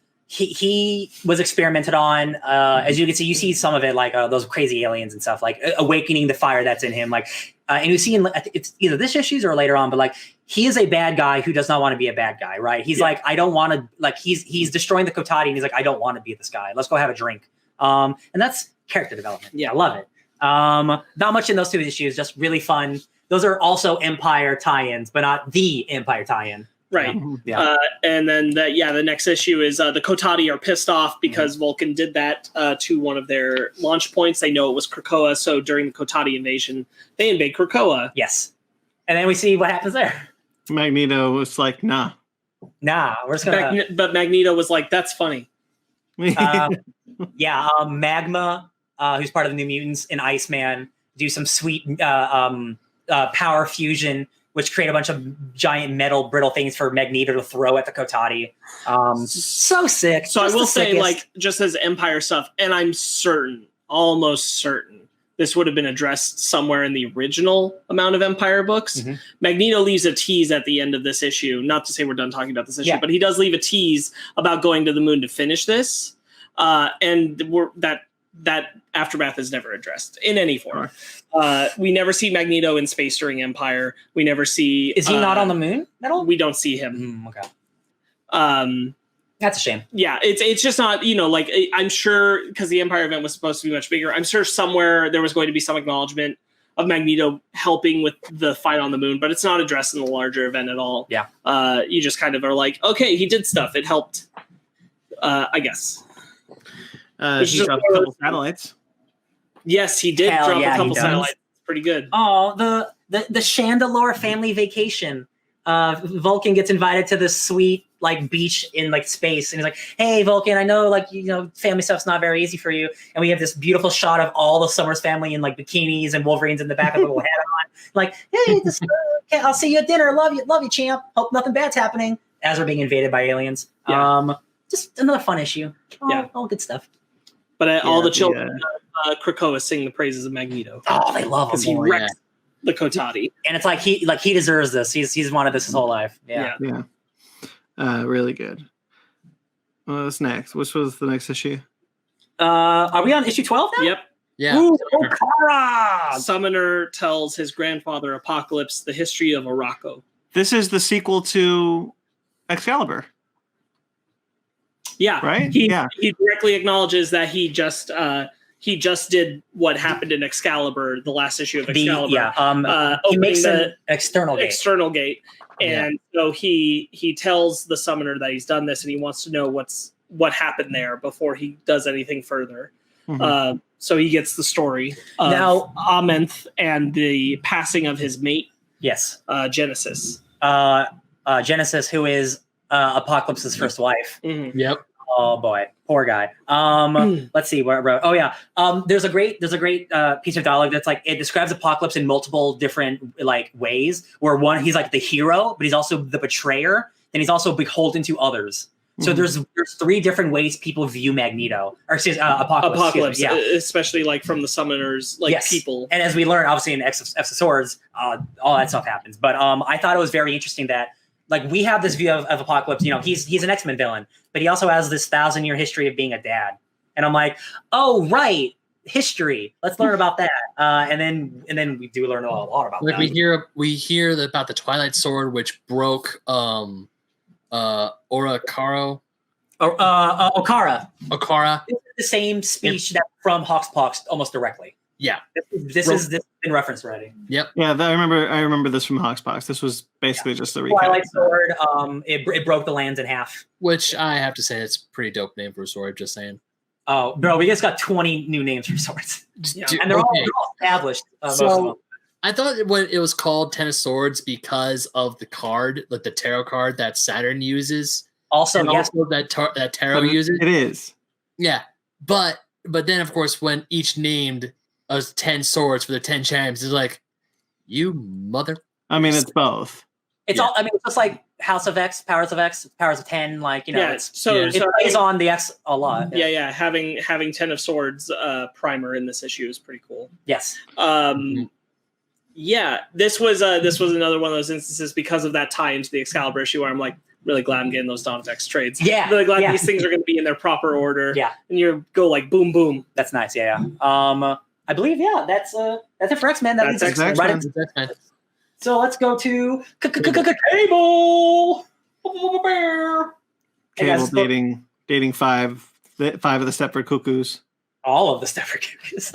was experimented on. As you can see, you see some of it like those crazy aliens and stuff, like awakening the fire that's in him. Like, and you see it's either this issues or later on, but like he is a bad guy who does not want to be a bad guy, right? He's like, I don't want to. Like he's destroying the Kotati, and he's like, I don't want to be this guy. Let's go have a drink. And that's character development. Yeah, I love it. Not much in those two issues, just really fun. Those are also Empire tie-ins, but not the Empire tie-in. Right. Yeah. And then the next issue is the Kotati are pissed off because Vulcan did that to one of their launch points. They know it was Krakoa, so during the Kotati invasion, they invade Krakoa. Yes. And then we see what happens there. Magneto was like, nah, we're just gonna... But Magneto was like, that's funny. Magma, who's part of the New Mutants, and Iceman do some sweet power fusion, which create a bunch of giant metal brittle things for Magneto to throw at the Kotati. So sick. So I will say, like, just as Empire stuff, and I'm almost certain, this would have been addressed somewhere in the original amount of Empire books. Mm-hmm. Magneto leaves a tease at the end of this issue. Not to say we're done talking about this issue, but he does leave a tease about going to the moon to finish this. And that aftermath is never addressed in any form. We never see Magneto in space during Empire. We never see... Is he not on the moon at all? We don't see him. Okay. That's a shame. Yeah, it's just not, like, I'm sure, because the Empire event was supposed to be much bigger, I'm sure somewhere there was going to be some acknowledgement of Magneto helping with the fight on the moon, but it's not addressed in the larger event at all. Yeah. You just kind of are like, okay, he did stuff. It helped, I guess. He dropped a couple satellites. Yes, he did drop a couple satellites. It's pretty good. Oh, the Chandelure family vacation. Vulcan gets invited to this sweet like beach in like space, and he's like, "Hey, Vulcan, I know like family stuff's not very easy for you." And we have this beautiful shot of all the Summers family in like bikinis and Wolverine's in the back of a little hat on. Like, hey, I'll see you at dinner. Love you, champ. Hope nothing bad's happening. As we're being invaded by aliens. Yeah. Just another fun issue. All good stuff. But all the children of Krakoa sing the praises of Magneto. Oh, they love him because he wrecked the Kotati, and it's like he deserves this. He's wanted this his whole life. Yeah. Really good. What's next? Which was the next issue? Are we on issue 12 now? Yep. Yeah. Ooh, Okara! Summoner tells his grandfather Apocalypse the history of Arako. This is the sequel to Excalibur. Yeah, right. He directly acknowledges that he just did what happened in Excalibur, the last issue of Excalibur. He makes an external gate. And so he tells the summoner that he's done this, and he wants to know what happened there before he does anything further. Mm-hmm. So he gets the story of now Amenth and the passing of his mate. Yes, Genesis. Genesis, who is Apocalypse's first wife. Mm-hmm. Yep. Oh boy, poor guy. Let's see where I wrote. Oh yeah. There's a great piece of dialogue that's like it describes Apocalypse in multiple different like ways. Where one, he's like the hero, but he's also the betrayer. Then he's also beholden to others. So there's 3 different ways people view Magneto, or excuse Apocalypse. Yeah, especially like from the summoners, people. And as we learn, obviously in X of Swords, all that stuff happens. But I thought it was very interesting that like we have this view of Apocalypse. You know, he's an X-Men villain, but he also has this 1,000-year history of being a dad. And I'm like, oh right, history. Let's learn about that. And then we do learn a lot about that. We hear about the Twilight Sword, which broke Okara. It's the same speech that from HoXPoX almost directly. Yeah. This has been referenced already. Yep. Yeah, I remember this from HoXPoX. This was basically just a recap. Twilight Sword, it broke the lands in half. Which I have to say, it's a pretty dope name for a sword, just saying. Oh, bro, we just got 20 new names for swords. Yeah. And they're all established. So I thought it was called Ten of Swords because of the card, like the tarot card that Saturn uses. Also, yes. Also that tarot uses. It is. Yeah. But then, of course, when each named as 10 swords for the 10 champions, it's like, you mother. I mean, it's both. It's all. I mean, it's just like House of X, Powers of 10. Like it plays on the X a lot. Yeah. Having 10 of Swords primer in this issue is pretty cool. Yes. Yeah, this was another one of those instances because of that tie into the Excalibur issue where I'm like really glad I'm getting those Dawn of X trades. Yeah, really glad these things are going to be in their proper order. Yeah, and you go like boom boom. That's nice. Yeah. I believe that's it for X-Men. That's X-Men. Right. So let's go to Cable. Cable dating five of the Stepford Cuckoos. All of the Stepford Cuckoos.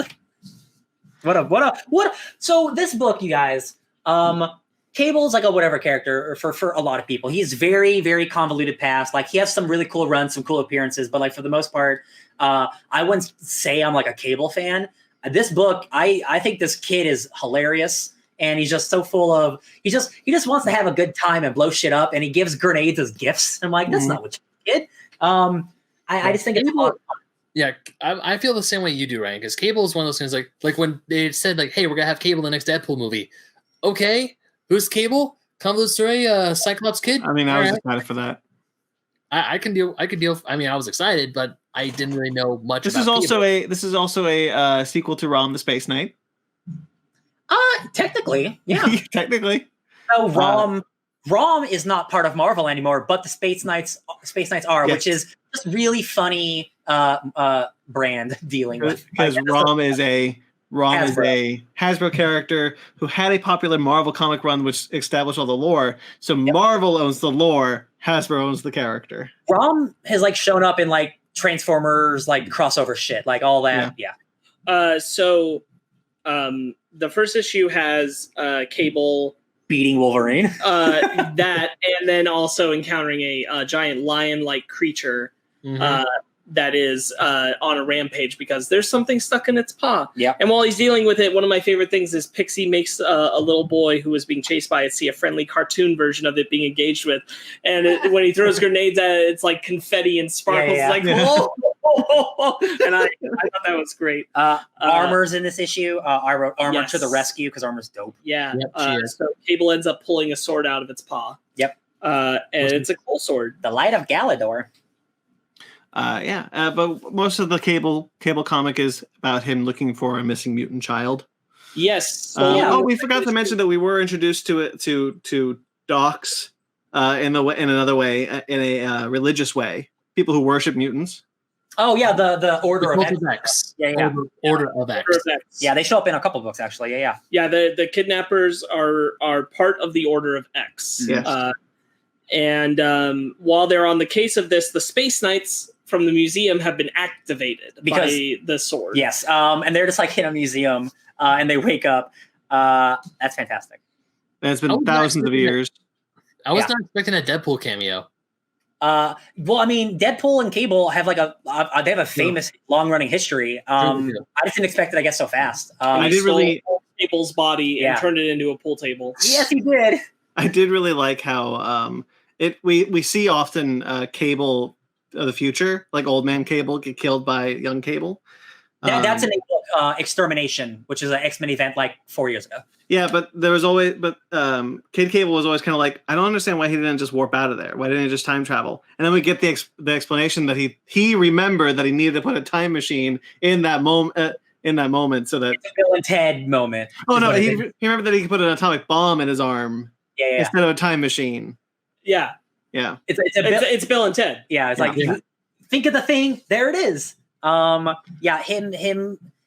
What? So this book, you guys, Cable's like a whatever character for a lot of people. He's very, very convoluted past. Like he has some really cool runs, some cool appearances, but like for the most part, I wouldn't say I'm like a Cable fan. This book, I think this kid is hilarious, and he's just so full of he just wants to have a good time and blow shit up, and he gives grenades as gifts. I'm like, that's not what you did. I just think it's fun. Yeah, I feel the same way you do, Ryan, because Cable is one of those things like when they said like, hey, we're going to have Cable in the next Deadpool movie. Okay, who's Cable? Convoluted story, Cyclops kid? I mean, I was excited for that. I could deal. I mean, I was excited, but I didn't really know much This about Cable. This is also a sequel to Rom the Space Knight. Technically, yeah. Technically. So Rom is not part of Marvel anymore, but the Space Knights are, which is just really funny brand dealing with. Because Rom is a Hasbro character who had a popular Marvel comic run which established all the lore. So Marvel owns the lore, Hasbro owns the character. Rom has like shown up in like Transformers like crossover shit, like all that. Yeah. So the first issue has Cable beating Wolverine. That and then also encountering a giant lion-like creature that is on a rampage because there's something stuck in its paw. Yeah. And while he's dealing with it, one of my favorite things is Pixie makes a little boy who is being chased by it see a friendly cartoon version of it being engaged with. And when he throws grenades at it, it's like confetti and sparkles. Like, whoa! And I thought that was great. Armor's in this issue. I wrote Armor to the rescue because Armor's dope. Yeah. Yep, so Cable ends up pulling a sword out of its paw. Yep. And it's a cool sword. The Light of Galador. But most of the Cable comic is about him looking for a missing mutant child. Yes. We forgot to mention that we were introduced to it to docs in another way, in a religious way. People who worship mutants. Oh yeah, the Order of X. X. Yeah. Order of X. Yeah, they show up in a couple books actually. Yeah. Yeah, the kidnappers are part of the Order of X. Yes. And while they're on the case of this, the Space Knights from the museum have been activated by the sword. Yes, and they're just like in a museum, and they wake up. That's fantastic. And it's been thousands of years. I was not expecting a Deadpool cameo. Well, I mean, Deadpool and Cable have like they have a famous long-running history. I just didn't expect it, I guess, so fast. I did really Cable's body and turned it into a pool table. Yes, he did. I did really like how we see often Cable of the future, like old man Cable, get killed by young Cable. That's an Extermination, which is an X-Men event like 4 years ago. Yeah, but Kid Cable was always kind of like, I don't understand why he didn't just warp out of there. Why didn't he just time travel? And then we get the explanation that he remembered that he needed to put a time machine in that moment. So that it's a Bill and Ted moment. Oh no, he remembered that he could put an atomic bomb in his arm instead of a time machine. Yeah. It's Bill and Ted. Yeah, it's like think of the thing. There it is. Him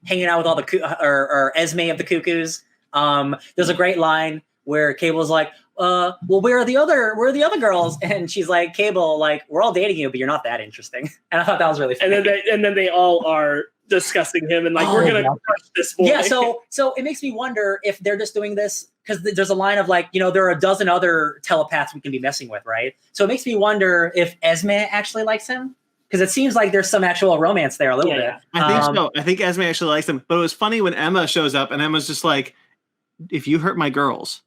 hanging out with all the or Esme of the Cuckoos. There's a great line where Cable's like, well, where are the other girls? And she's like, Cable, like, we're all dating you, but you're not that interesting. And I thought that was really funny. And then they all are discussing him and like, we're gonna crush this boy. Yeah, so it makes me wonder if they're just doing this because there's a line of like, there are a dozen other telepaths we can be messing with, right? So it makes me wonder if Esme actually likes him. Because it seems like there's some actual romance there a little bit. I think so. I think Esme actually likes him. But it was funny when Emma shows up and Emma's just like, if you hurt my girls,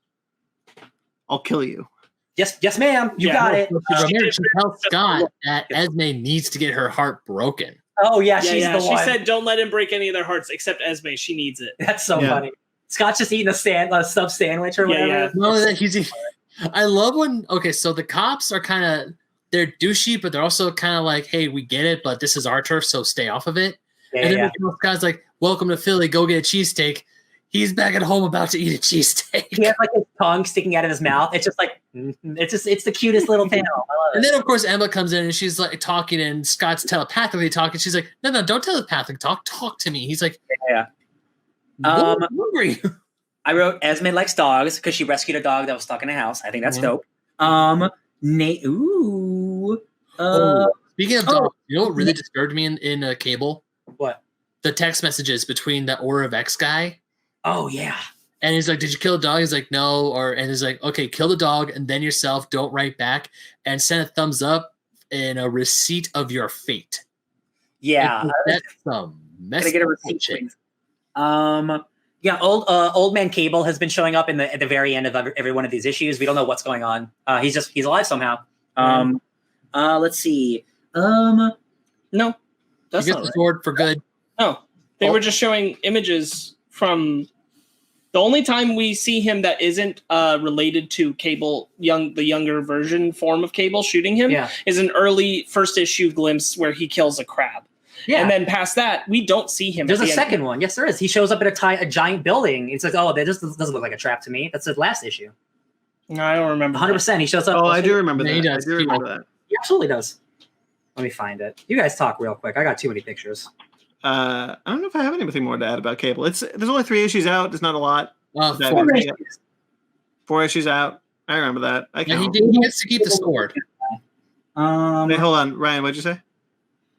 I'll kill you. Yes, ma'am. You got it. She tells Scott that Esme needs to get her heart broken. Oh, yeah, she's the one. She said, don't let him break any of their hearts except Esme. She needs it. That's so funny. Scott's just eating a sub sandwich or whatever. Yeah. No, I love when, so the cops are kind of, they're douchey, but they're also kind of like, hey, we get it, but this is our turf, so stay off of it. And then the guy's like, welcome to Philly, go get a cheesesteak. He's back at home about to eat a cheesesteak. He has like his tongue sticking out of his mouth. It's just like, it's the cutest little panel. I love it. And then, of course, Emma comes in and she's like talking, and Scott's telepathically talking. She's like, no, don't telepathically talk to me. He's like, I'm hungry. I wrote Esme likes dogs because she rescued a dog that was stuck in a house. I think that's dope. Speaking of dogs, you know what really disturbed me in Cable? What? The text messages between the Order of X guy. Oh, yeah. And he's like, did you kill a dog? He's like, no. And he's like, okay, kill the dog and then yourself. Don't write back. And send a thumbs up and a receipt of your fate. Yeah. That's some messy get a receipt, shit. Yeah, old man Cable has been showing up at the very end of every one of these issues. We don't know what's going on. He's alive somehow. Let's see. No, that's not the sword for good. No, they were just showing images from. The only time we see him that isn't related to Cable, the younger form of Cable shooting him, is an early first issue glimpse where he kills a crab. Yeah. And then past that, we don't see him. There's a second one. Yes, there is. He shows up at a giant building. It's like, oh, that just doesn't look like a trap to me. That's the last issue. No, I don't remember. 100%. He shows up. Oh, I do remember that. He does. I do remember that. He absolutely does. Let me find it. You guys talk real quick. I got too many pictures. I don't know if I have anything more to add about Cable. There's only 3 issues out. It's not a lot. 4 issues out. I remember that. He gets to keep the sword. Wait, hold on, Ryan. What'd you say?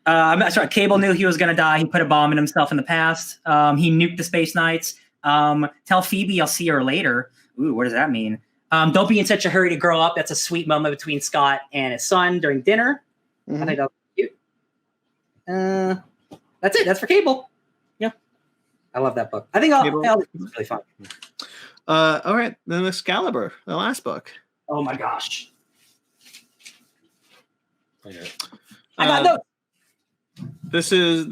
I'm sorry. Cable knew he was going to die. He put a bomb in himself in the past. He nuked the Space Knights. Tell Phoebe I'll see her later. Ooh, what does that mean? Don't be in such a hurry to grow up. That's a sweet moment between Scott and his son during dinner. I think that's cute. That's it. That's for Cable. Yeah. I love that book. I think it's really fun. All right. Then Excalibur, the last book. Oh my gosh. Okay. I got notes. This is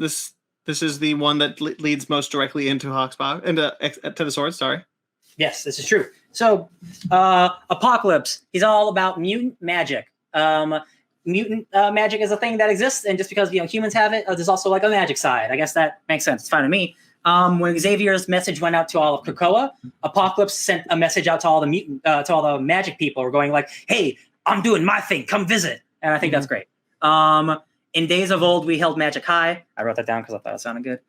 the one that leads most directly into HoXPoX to the sword. Sorry. Yes, this is true. So, Apocalypse. He's all about mutant magic. Mutant magic is a thing that exists, and just because humans have it, there's also like a magic side. I guess that makes sense. It's fine to me. When Xavier's message went out to all of Krakoa, Apocalypse sent a message out to all the magic people. We're going like, "Hey, I'm doing my thing. Come visit." And I think that's great. In days of old, we held magic high. I wrote that down because I thought it sounded good.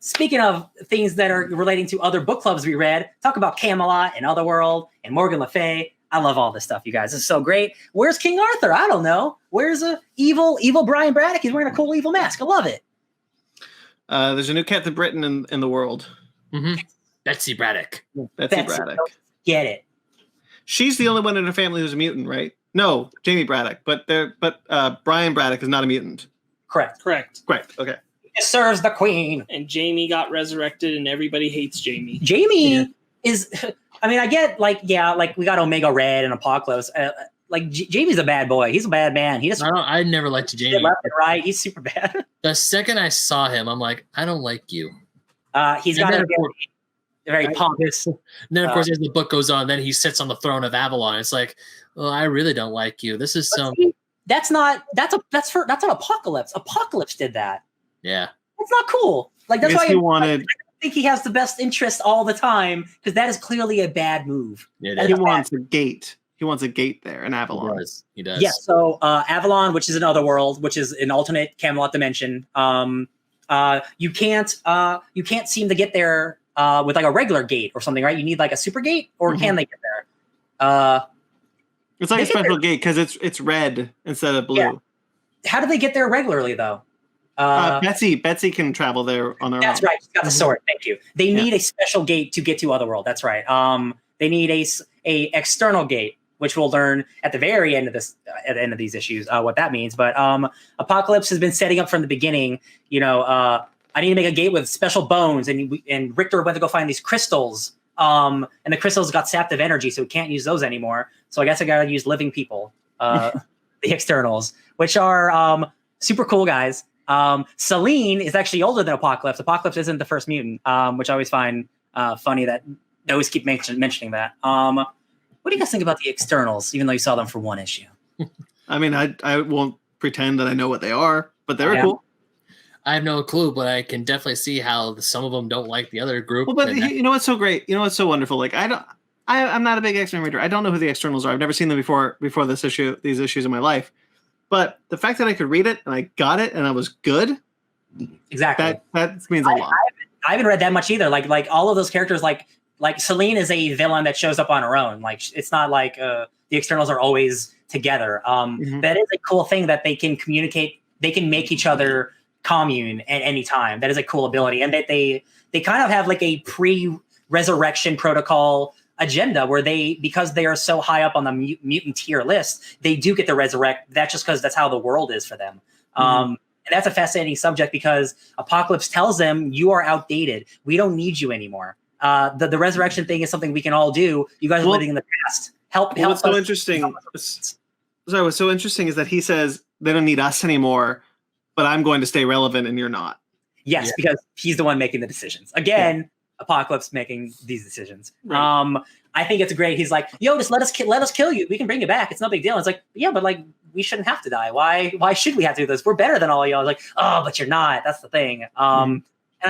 Speaking of things that are relating to other book clubs we read, talk about Camelot and Otherworld and Morgan Le Fay. I love all this stuff, you guys. This is so great. Where's King Arthur? I don't know. Where's evil Brian Braddock? He's wearing a cool evil mask. I love it. There's a new Captain Britain in the world. Mm-hmm. Betsy Braddock. Betsy Braddock. Get it. She's the only one in her family who's a mutant, right? No, Jamie Braddock. But Brian Braddock is not a mutant. Correct. Okay. It serves the queen. And Jamie got resurrected, and everybody hates Jamie. Jamie is. I mean, I get we got Omega Red and Apocalypse. Jamie's a bad boy. He's a bad man. I never liked Jamie. Left and right. He's super bad. The second I saw him, I'm like, I don't like you. He's got a very pompous. And then, of course, as the book goes on, then he sits on the throne of Avalon. It's like, well, I really don't like you. This is some. That's an Apocalypse. Apocalypse did that. Yeah, it's not cool. That's why he wanted. I think he has the best interest all the time because that is clearly a bad move. He wants a gate. He wants a gate there in Avalon. He does. Yeah. So Avalon, which is another world, which is an alternate Camelot dimension. You can't seem to get there with a regular gate or something, right? You need a super gate, or can they get there? It's like a special gate because it's red instead of blue. Yeah. How do they get there regularly though? Betsy can travel there on her own. That's right. She's got the sword. Thank you. They need a special gate to get to Otherworld. That's right. They need a external gate, which we'll learn at the very end of this, at the end of these issues, what that means. But Apocalypse has been setting up from the beginning. I need to make a gate with special bones, and Richter went to go find these crystals. And the crystals got sapped of energy, so we can't use those anymore. So I guess I gotta use living people, the externals, which are super cool guys. Selene is actually older than Apocalypse. Apocalypse isn't the first mutant, which I always find funny that they always keep mentioning that. What do you guys think about the externals, even though you saw them for one issue? I mean, I won't pretend that I know what they are, but they're cool. I have no clue, but I can definitely see how some of them don't like the other group. Well, but you know what's so great? You know what's so wonderful? I'm not a big X-Men reader. I don't know who the externals are. I've never seen them before these issues in my life. But the fact that I could read it and I got it and I was good, exactly, that means a lot. I haven't read that much either. Like all of those characters, like Selene is a villain that shows up on her own. It's not like the externals are always together. That is a cool thing that they can communicate. They can make each other commune at any time. That is a cool ability, and that they kind of have a pre-resurrection protocol agenda where because they are so high up on the mutant tier list, they do get to resurrect. That's just because that's how the world is for them. And that's a fascinating subject because Apocalypse tells them, you are outdated. We don't need you anymore. The resurrection thing is something we can all do. You guys are living in the past. Help. What's so interesting? What's so interesting is that he says they don't need us anymore, but I'm going to stay relevant and you're not. Yes, because he's the one making the decisions. Again, Apocalypse making these decisions. Right. I think it's great. He's like, yo, just let us kill you. We can bring you back. It's no big deal. It's like, yeah, but we shouldn't have to die. Why should we have to do this? We're better than all of y'all. Like, oh, but you're not. That's the thing. And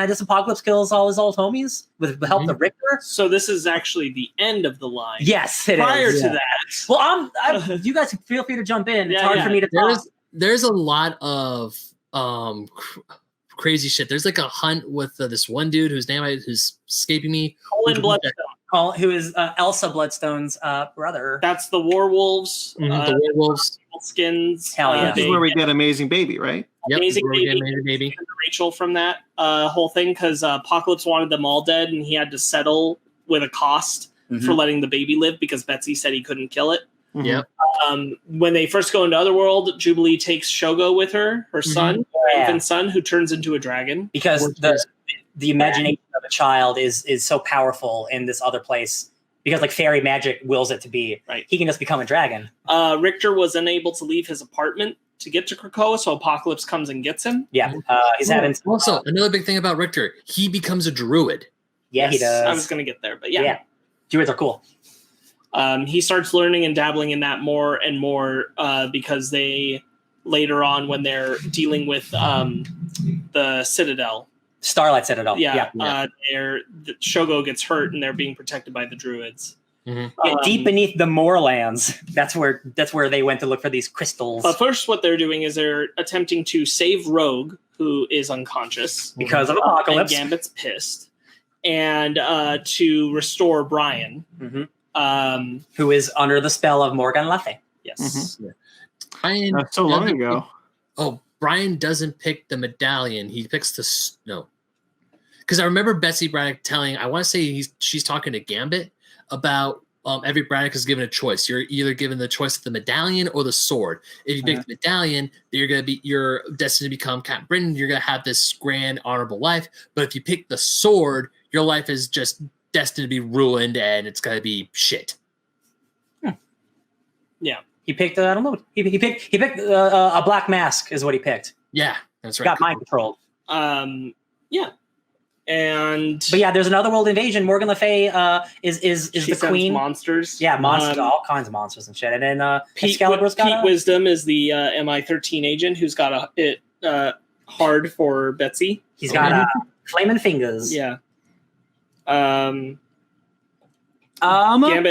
this Apocalypse kills all his old homies with the help of Richter. So this is actually the end of the line. Yes, it Prior is. to that. Well, you guys feel free to jump in. It's hard for me to talk. There's a lot of crazy shit. There's a hunt with this one dude who's escaping me. Colin Bloodstone. Who is Elsa Bloodstone's brother. That's the werewolves. The werewolves. Skins. Hell yeah. This is where we get Amazing Baby, right? Yep, Amazing Baby. Rachel from that whole thing because Apocalypse wanted them all dead and he had to settle with a cost for letting the baby live because Betsy said he couldn't kill it. Yep. When they first go into Otherworld, Jubilee takes Shogo with her son, infant son, who turns into a dragon. Because the imagination of a child is so powerful in this other place. Because fairy magic wills it to be. Right. He can just become a dragon. Richter was unable to leave his apartment to get to Krakoa, so Apocalypse comes and gets him. Yeah. He's having also another big thing about Richter, he becomes a druid. Yeah, he does. I was gonna get there, but yeah. Druids are cool. He starts learning and dabbling in that more and more because they later on when they're dealing with the Citadel. Starlight Citadel. Shogo gets hurt and they're being protected by the druids. Deep beneath the moorlands, that's where they went to look for these crystals. But first, what they're doing is they're attempting to save Rogue, who is unconscious because of Apocalypse. And Gambit's pissed, and to restore Brian, who is under the spell of Morgan Le Fay. Yes, Brian. That's so long ago. Brian doesn't pick the medallion; he picks the Because I remember Betsy Braddock telling, I want to say she's talking to Gambit about every Braddock is given a choice. You're either given the choice of the medallion or the sword. If you pick the medallion, you're destined to become Captain Britain. You're gonna have this grand, honorable life. But if you pick the sword, your life is just destined to be ruined, and it's gonna be shit. Yeah, he picked. I don't know. He picked a black mask is what he picked. Yeah, that's right. Got mind controlled. Yeah. But yeah, there's another world invasion. Morgan Le Fay is the queen. Monsters. Yeah, monsters, all kinds of monsters and shit. And then Pete Wisdom is the MI13 agent who's got it hard for Betsy. He's got flaming fingers. Yeah. Gambit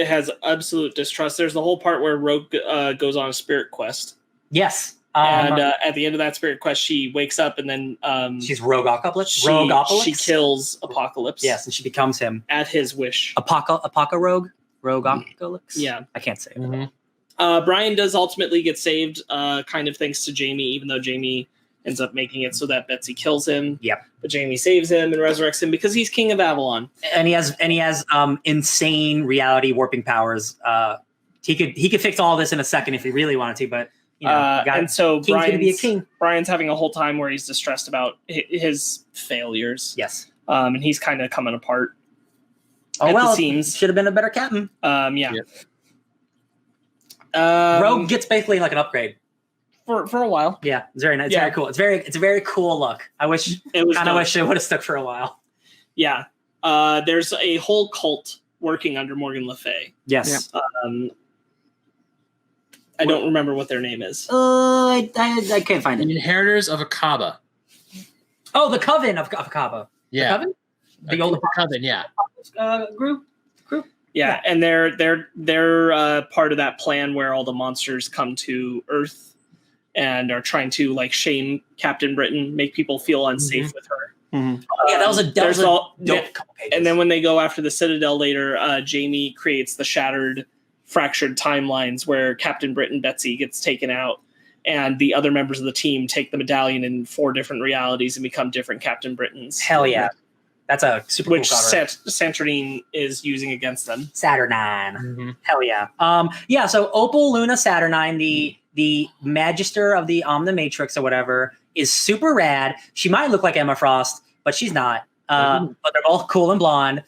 has absolute distrust. There's the whole part where Rogue goes on a spirit quest. Yes. And at the end of that spirit quest, she wakes up and then she's Rogue Apocalypse. She kills Apocalypse. Yes, and she becomes him at his wish. Rogue Apocalypse. Yeah, I can't say it. Mm-hmm. Brian does ultimately get saved, kind of thanks to Jamie, even though Jamie ends up making it so that Betsy kills him. Yep. But Jamie saves him and resurrects him because he's king of Avalon. And he has insane reality warping powers. He could fix all this in a second if he really wanted to, but. And so Brian's gonna be a king. Brian's having a whole time where he's distressed about his failures. Yes. And he's kind of coming apart. The seams. Should have been a better captain. Yeah. Rogue gets basically like an upgrade. For a while. Yeah, it's very nice. It's very cool. It's a very cool look. I wish it would have stuck for a while. Yeah. There's a whole cult working under Morgan Le Fay. Yes. I don't remember what their name is. I can't find it. The Inheritors of Akaba. Oh, the Coven of Akaba. Yeah. The Coven? The old Coven, yeah. Group? Yeah, and they're part of that plan where all the monsters come to Earth and are trying to like shame Captain Britain, make people feel unsafe with her. Mm-hmm. Yeah, that was a dope couple pages. And then when they go after the Citadel later, Jamie creates the fractured timelines where Captain Britain Betsy gets taken out and the other members of the team take the medallion in 4 different realities and become different Captain Britons. Hell yeah. That's a super cool cover. Saturnine is using against them. Saturnine. Mm-hmm. Hell yeah. So Opal Luna Saturnine, the Magister of the Omnimatrix or whatever, is super rad. She might look like Emma Frost, but she's not. But they're both cool and blonde.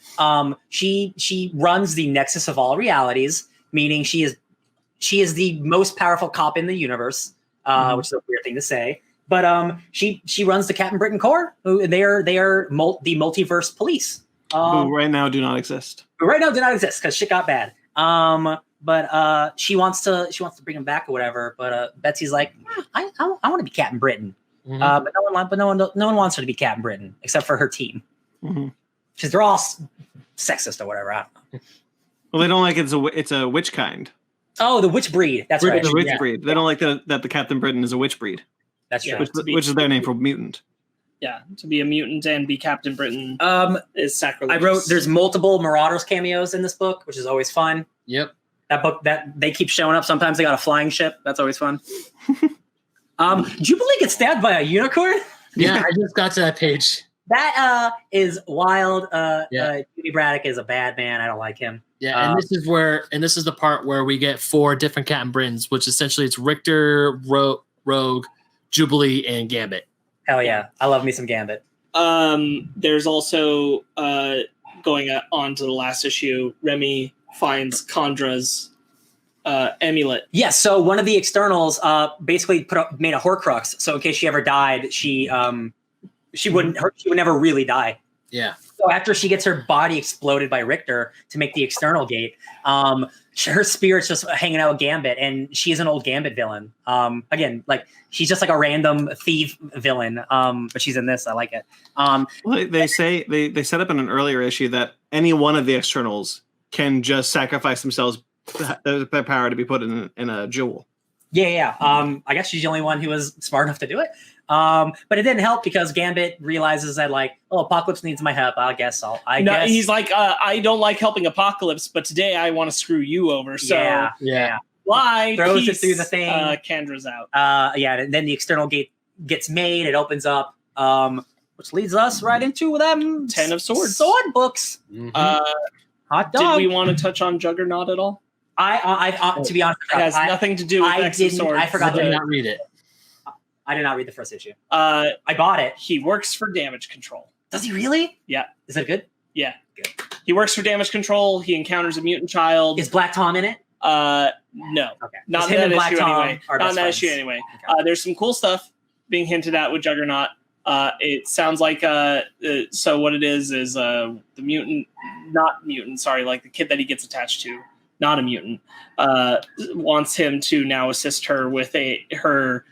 She runs the Nexus of all realities, meaning she is the most powerful cop in the universe, which is a weird thing to say. But she runs the Captain Britain Corps. Who they are the multiverse police. Who right now do not exist. Because shit got bad. But she wants to bring him back or whatever. But Betsy's like, I want to be Captain Britain. Mm-hmm. But no one wants her to be Captain Britain except for her team, because they're all sexist or whatever. I don't know. Well, they don't like it's a witch kind. Oh, the witch breed. That's right. The witch breed. They don't like that the Captain Britain is a witch breed. That's true. Which is their name for mutant. Yeah, to be a mutant and be Captain Britain is sacrilegious. I wrote there's multiple Marauders cameos in this book, which is always fun. Yep. That book that they keep showing up. Sometimes they got a flying ship. That's always fun. Jubilee gets stabbed by a unicorn. Yeah, I just got to that page. That is wild. Judy Braddock is a bad man. I don't like him. Yeah, and this is the part where we get 4 different Captain Britons, which essentially it's Richter, Rogue, Jubilee, and Gambit. Hell yeah, I love me some Gambit. There's also going on to the last issue. Remy finds Kondra's amulet. Yes, so one of the externals basically made a Horcrux. So in case she ever died, she would never really die. Yeah. So after she gets her body exploded by Richter to make the external gate, her spirit's just hanging out with Gambit, and she is an old Gambit villain. Again, like she's just like a random thief villain, but she's in this. I like it. Well, they say they set up in an earlier issue that any one of the externals can just sacrifice themselves their power to be put in a jewel. Yeah. I guess she's the only one who was smart enough to do it. But it didn't help because Gambit realizes that Apocalypse needs my help. I guess. He's like, I don't like helping Apocalypse, but today I want to screw you over. So yeah. Why? Throws it through the thing. Kendra's out. And then the external gate gets made. It opens up, which leads us right into them 10 of Swords sword books. Mm-hmm. Hot dog. Did we want to touch on Juggernaut at all? I to be honest, it has nothing to do with X of Swords. I forgot to not read it. I did not read the first issue. I bought it. He works for damage control. Does he really? Yeah. Is that good? Yeah. Good. He works for damage control. He encounters a mutant child. Is Black Tom in it? No. Okay. Not in that issue anyway. Not in that issue anyway. There's some cool stuff being hinted at with Juggernaut. It sounds like so what it is the mutant, like the kid that he gets attached to, not a mutant, wants him to now assist her with her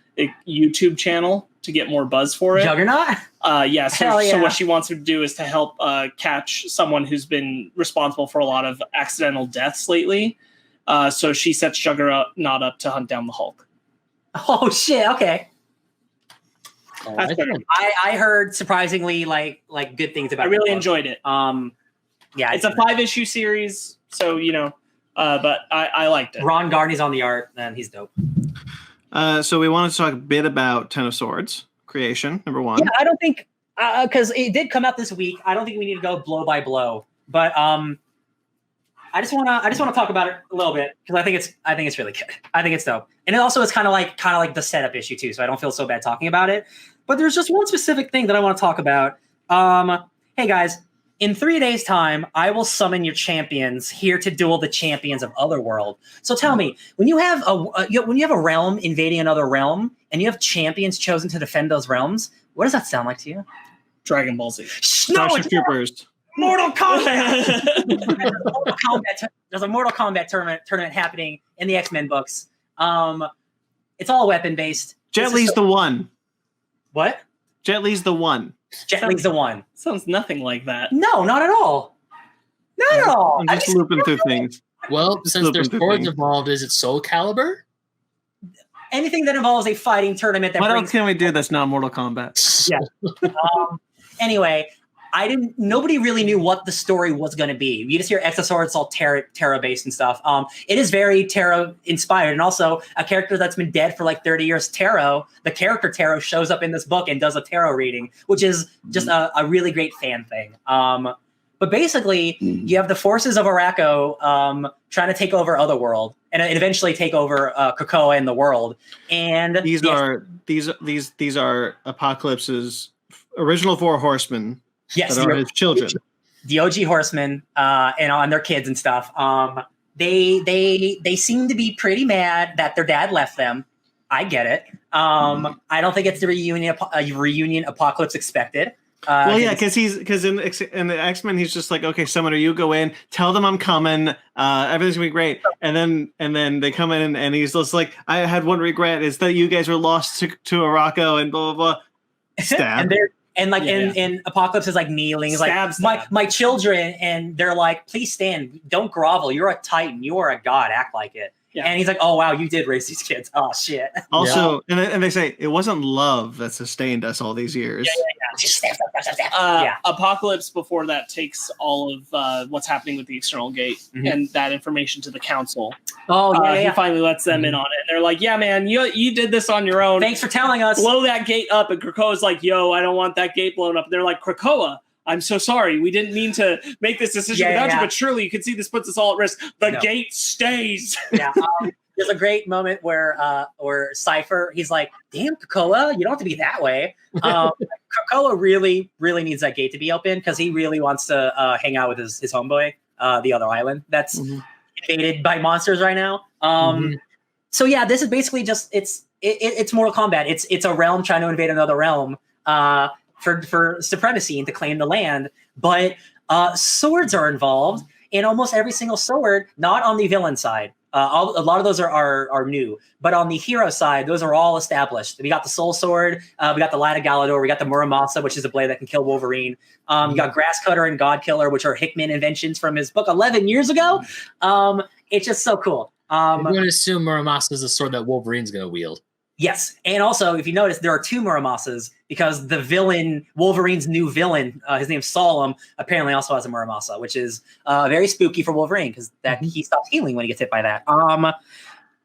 YouTube channel to get more buzz for it. Juggernaut? Yeah. So what she wants him to do is to help catch someone who's been responsible for a lot of accidental deaths lately. So she sets Juggernaut up to hunt down the Hulk. Oh shit! Okay. Right. I heard surprisingly like good things about. I really enjoyed it. Yeah, it's a 5-issue series, so but I liked it. Ron Garney's on the art, and he's dope. So we wanted to talk a bit about Ten of Swords creation, number 1. Yeah, I don't think because it did come out this week. I don't think we need to go blow by blow, but I just want to talk about it a little bit because I think it's really good. I think it's dope, and it also is kind of like the setup issue too. So I don't feel so bad talking about it. But there's just one specific thing that I want to talk about. Hey guys, in 3 days' time, I will summon your champions here to duel the champions of Otherworld. So tell me, when you have a realm invading another realm, and you have champions chosen to defend those realms, what does that sound like to you? Dragon Ball Z. Starship Troopers. Mortal Kombat. There's a Mortal Kombat tournament happening in the X-Men books. It's all weapon based. Jet Li's the one. What? Jet Li's the one. Jet Li's the one. Sounds nothing like that. No, not at all. Not at all. I'm just looping through things. Well, since there's swords involved, is it Soul Calibur? Anything that involves a fighting tournament. What else can we do that's not Mortal Kombat? Yeah. Anyway, nobody really knew what the story was going to be. You just hear Exosword, it's all Terra based and stuff. It is very Terra inspired, and also a character that's been dead for like 30 years. The character Terra shows up in this book and does a tarot reading, which is just a really great fan thing. But basically, you have the forces of Araco trying to take over Otherworld and eventually take over Krakoa and the world. And these are Apocalypse's original 4 horsemen. Yes, that are his children. The OG horsemen and their kids and stuff. They seem to be pretty mad that their dad left them. I get it. I don't think it's the reunion Apocalypse expected. Because in the X-Men he's just like, okay, Summoner, you go in, tell them I'm coming, everything's gonna be great, and then they come in and he's just like, I had one regret, is that you guys were lost to Araco and blah blah blah. Stab. And Apocalypse is like kneeling. He's like, my children, and they're like, please stand, don't grovel. You're a Titan. You are a god. Act like it. Yeah. And he's like, oh wow, you did raise these kids. Oh shit. Also, and they say it wasn't love that sustained us all these years. Apocalypse before that takes all of what's happening with the external gate and that information to the council. He finally lets them in on it. They're like, yeah, man, you did this on your own. Thanks for telling us. Blow that gate up. And Krakoa's like, yo, I don't want that gate blown up. And they're like, Krakoa, I'm so sorry. We didn't mean to make this decision without you, but surely you can see this puts us all at risk. The gate stays. Yeah. There's a great moment where Cypher, he's like, damn, Krakoa, you don't have to be that way. Krakoa really, really needs that gate to be open because he really wants to hang out with his homeboy, the other island that's invaded by monsters right now. So yeah, this is basically just it's Mortal Kombat. It's a realm trying to invade another realm. For supremacy and to claim the land, but swords are involved in almost every single sword, not on the villain side. A lot of those are new, but on the hero side, those are all established. We got the Soul Sword, we got the Light of Galador, we got the Muramasa, which is a blade that can kill Wolverine. You got Grass Cutter and God Killer, which are Hickman inventions from his book 11 years ago. It's just so cool. I'm going to assume Muramasa is a sword that Wolverine's going to wield. Yes, and also, if you notice, there are 2 Muramasas because the villain, Wolverine's new villain, his name's Solemn, apparently also has a Muramasa, which is very spooky for Wolverine because he stops healing when he gets hit by that.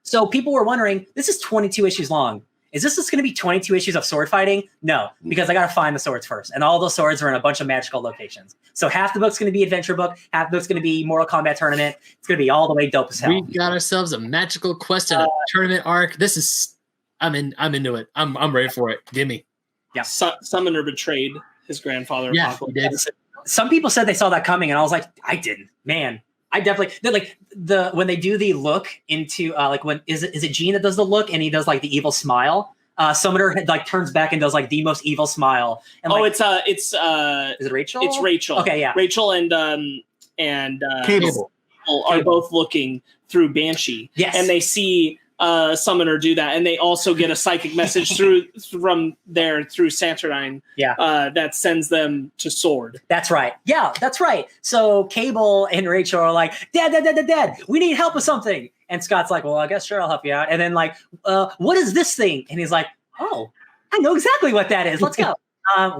So people were wondering, this is 22 issues long. Is this just going to be 22 issues of sword fighting? No, because I got to find the swords first, and all those swords are in a bunch of magical locations. So half the book's going to be adventure book, half the book's going to be Mortal Kombat tournament. It's going to be all the way dope as hell. We got ourselves a magical quest and a tournament arc. This is. I'm into it. I'm ready for it. Gimme. Yeah. Summoner betrayed his grandfather. Yeah, he did. Some people said they saw that coming, and I was like, I didn't. Man, I definitely when they do the look into when is it Gene that does the look and he does like the evil smile. Summoner like turns back and does like the most evil smile. And, it's is it Rachel? It's Rachel. Okay, yeah. Rachel and Cable are both looking through Banshee. Yes, and they see Summoner do that, and they also get a psychic message through Saturnine. Yeah, that sends them to Sword. That's right. Yeah, that's right. So Cable and Rachel are like, Dad, we need help with something. And Scott's like, well, I guess sure, I'll help you out. And then like, what is this thing? And he's like, oh, I know exactly what that is. Let's go.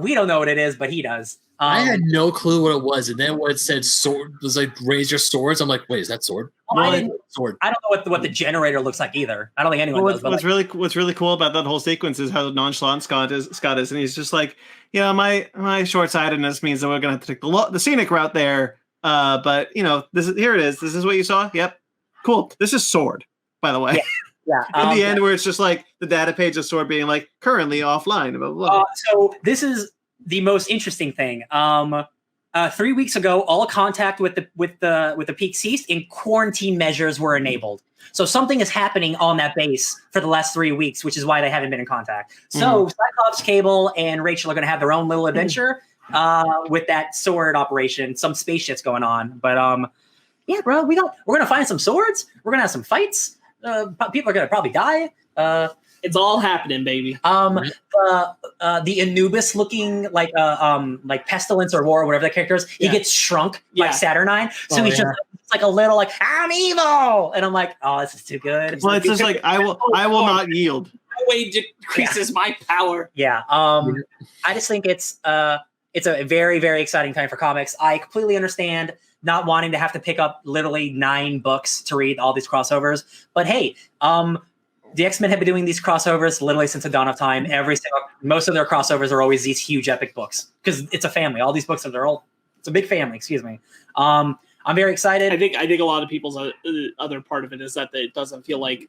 We don't know what it is, but he does. I had no clue what it was, and then when it said sword was like raise your swords, I'm like, wait, is that sword? Sword. I don't know what the generator looks like either. I don't think anyone knows. What's really cool about that whole sequence is how nonchalant Scott is, and he's just like, my short-sightedness means that we're gonna have to take the scenic route there. But here it is. This is what you saw. Yep, cool. This is Sword, by the way. Yeah. In the end, where it's just like the data page of Sword being like currently offline. Blah, blah, blah. So this is the most interesting thing. 3 weeks ago, all contact with the peak ceased, and quarantine measures were enabled. So something is happening on that base for the last 3 weeks, which is why they haven't been in contact. So Cyclops, Cable, and Rachel are going to have their own little adventure with that sword operation. Some spaceships going on, but yeah, bro, we're gonna find some swords. We're gonna have some fights. People are gonna probably die. It's all happening, baby. The Anubis looking like Pestilence or War or whatever the character is, he gets shrunk like Saturnine. So he's just like a little like, I'm evil. And I'm like, oh, this is too good. Well, it's just like I will not yield. No way decreases my power. Yeah. I just think it's a very, very exciting time for comics. I completely understand not wanting to have to pick up literally 9 books to read all these crossovers. But hey, the X-Men have been doing these crossovers literally since the dawn of time. Most of their crossovers are always these huge epic books because it's a family. All these books it's a big family. Excuse me. I'm very excited. I think a lot of people's other part of it is that it doesn't feel like,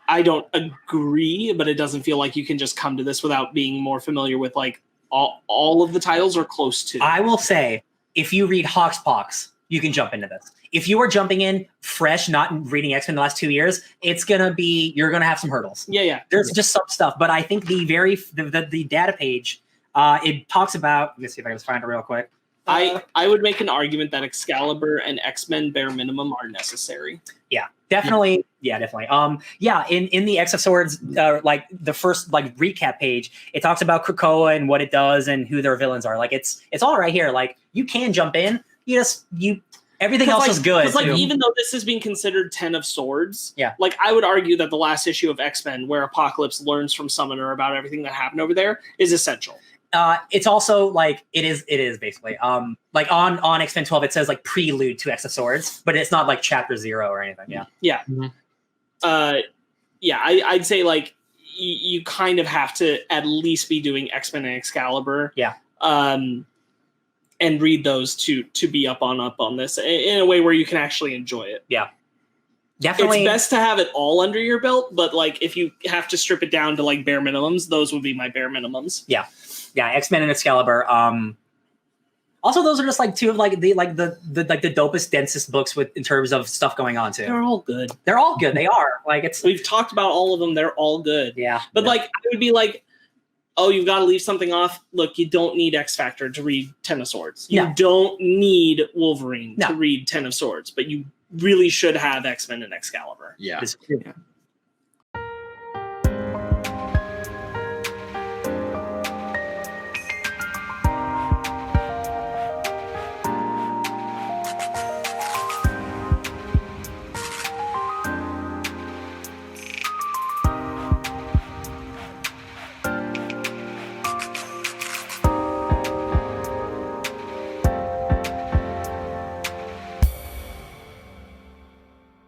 I don't agree, but it doesn't feel like you can just come to this without being more familiar with like all of the titles or close to. I will say, if you read HoXPoX, you can jump into this. If you are jumping in fresh, not reading X-Men the last 2 years, you're gonna have some hurdles. Yeah. There's just some stuff, but I think the data page, it talks about. Let me see if I can just find it real quick. I would make an argument that Excalibur and X-Men bare minimum are necessary. Yeah, definitely. Yeah, definitely. In the X of Swords, like the first recap page, it talks about Krakoa and what it does and who their villains are. Like it's all right here. Like you can jump in. Everything else is good. Even though this is being considered 10 of Swords, yeah. Like I would argue that the last issue of X-Men, where Apocalypse learns from Summoner about everything that happened over there, is essential. It's also like it is basically like on X-Men 12 it says like prelude to X of Swords, but it's not like chapter 0 or anything. Yeah. I'd say like you kind of have to at least be doing X-Men and Excalibur. Yeah. And read those to be up on this in a way where you can actually enjoy it. Yeah, definitely. It's best to have it all under your belt, but like if you have to strip it down to like bare minimums, those would be my bare minimums. Yeah, X-Men and Excalibur. Also, those are just like two of the dopest, densest books in terms of stuff going on too. They're all good. They are We've talked about all of them. They're all good. Yeah, but like I would be like, oh, you've got to leave something off. Look, you don't need X Factor to read 10 of Swords. You don't need Wolverine to read 10 of Swords, but you really should have X-Men and Excalibur. Yeah. It's-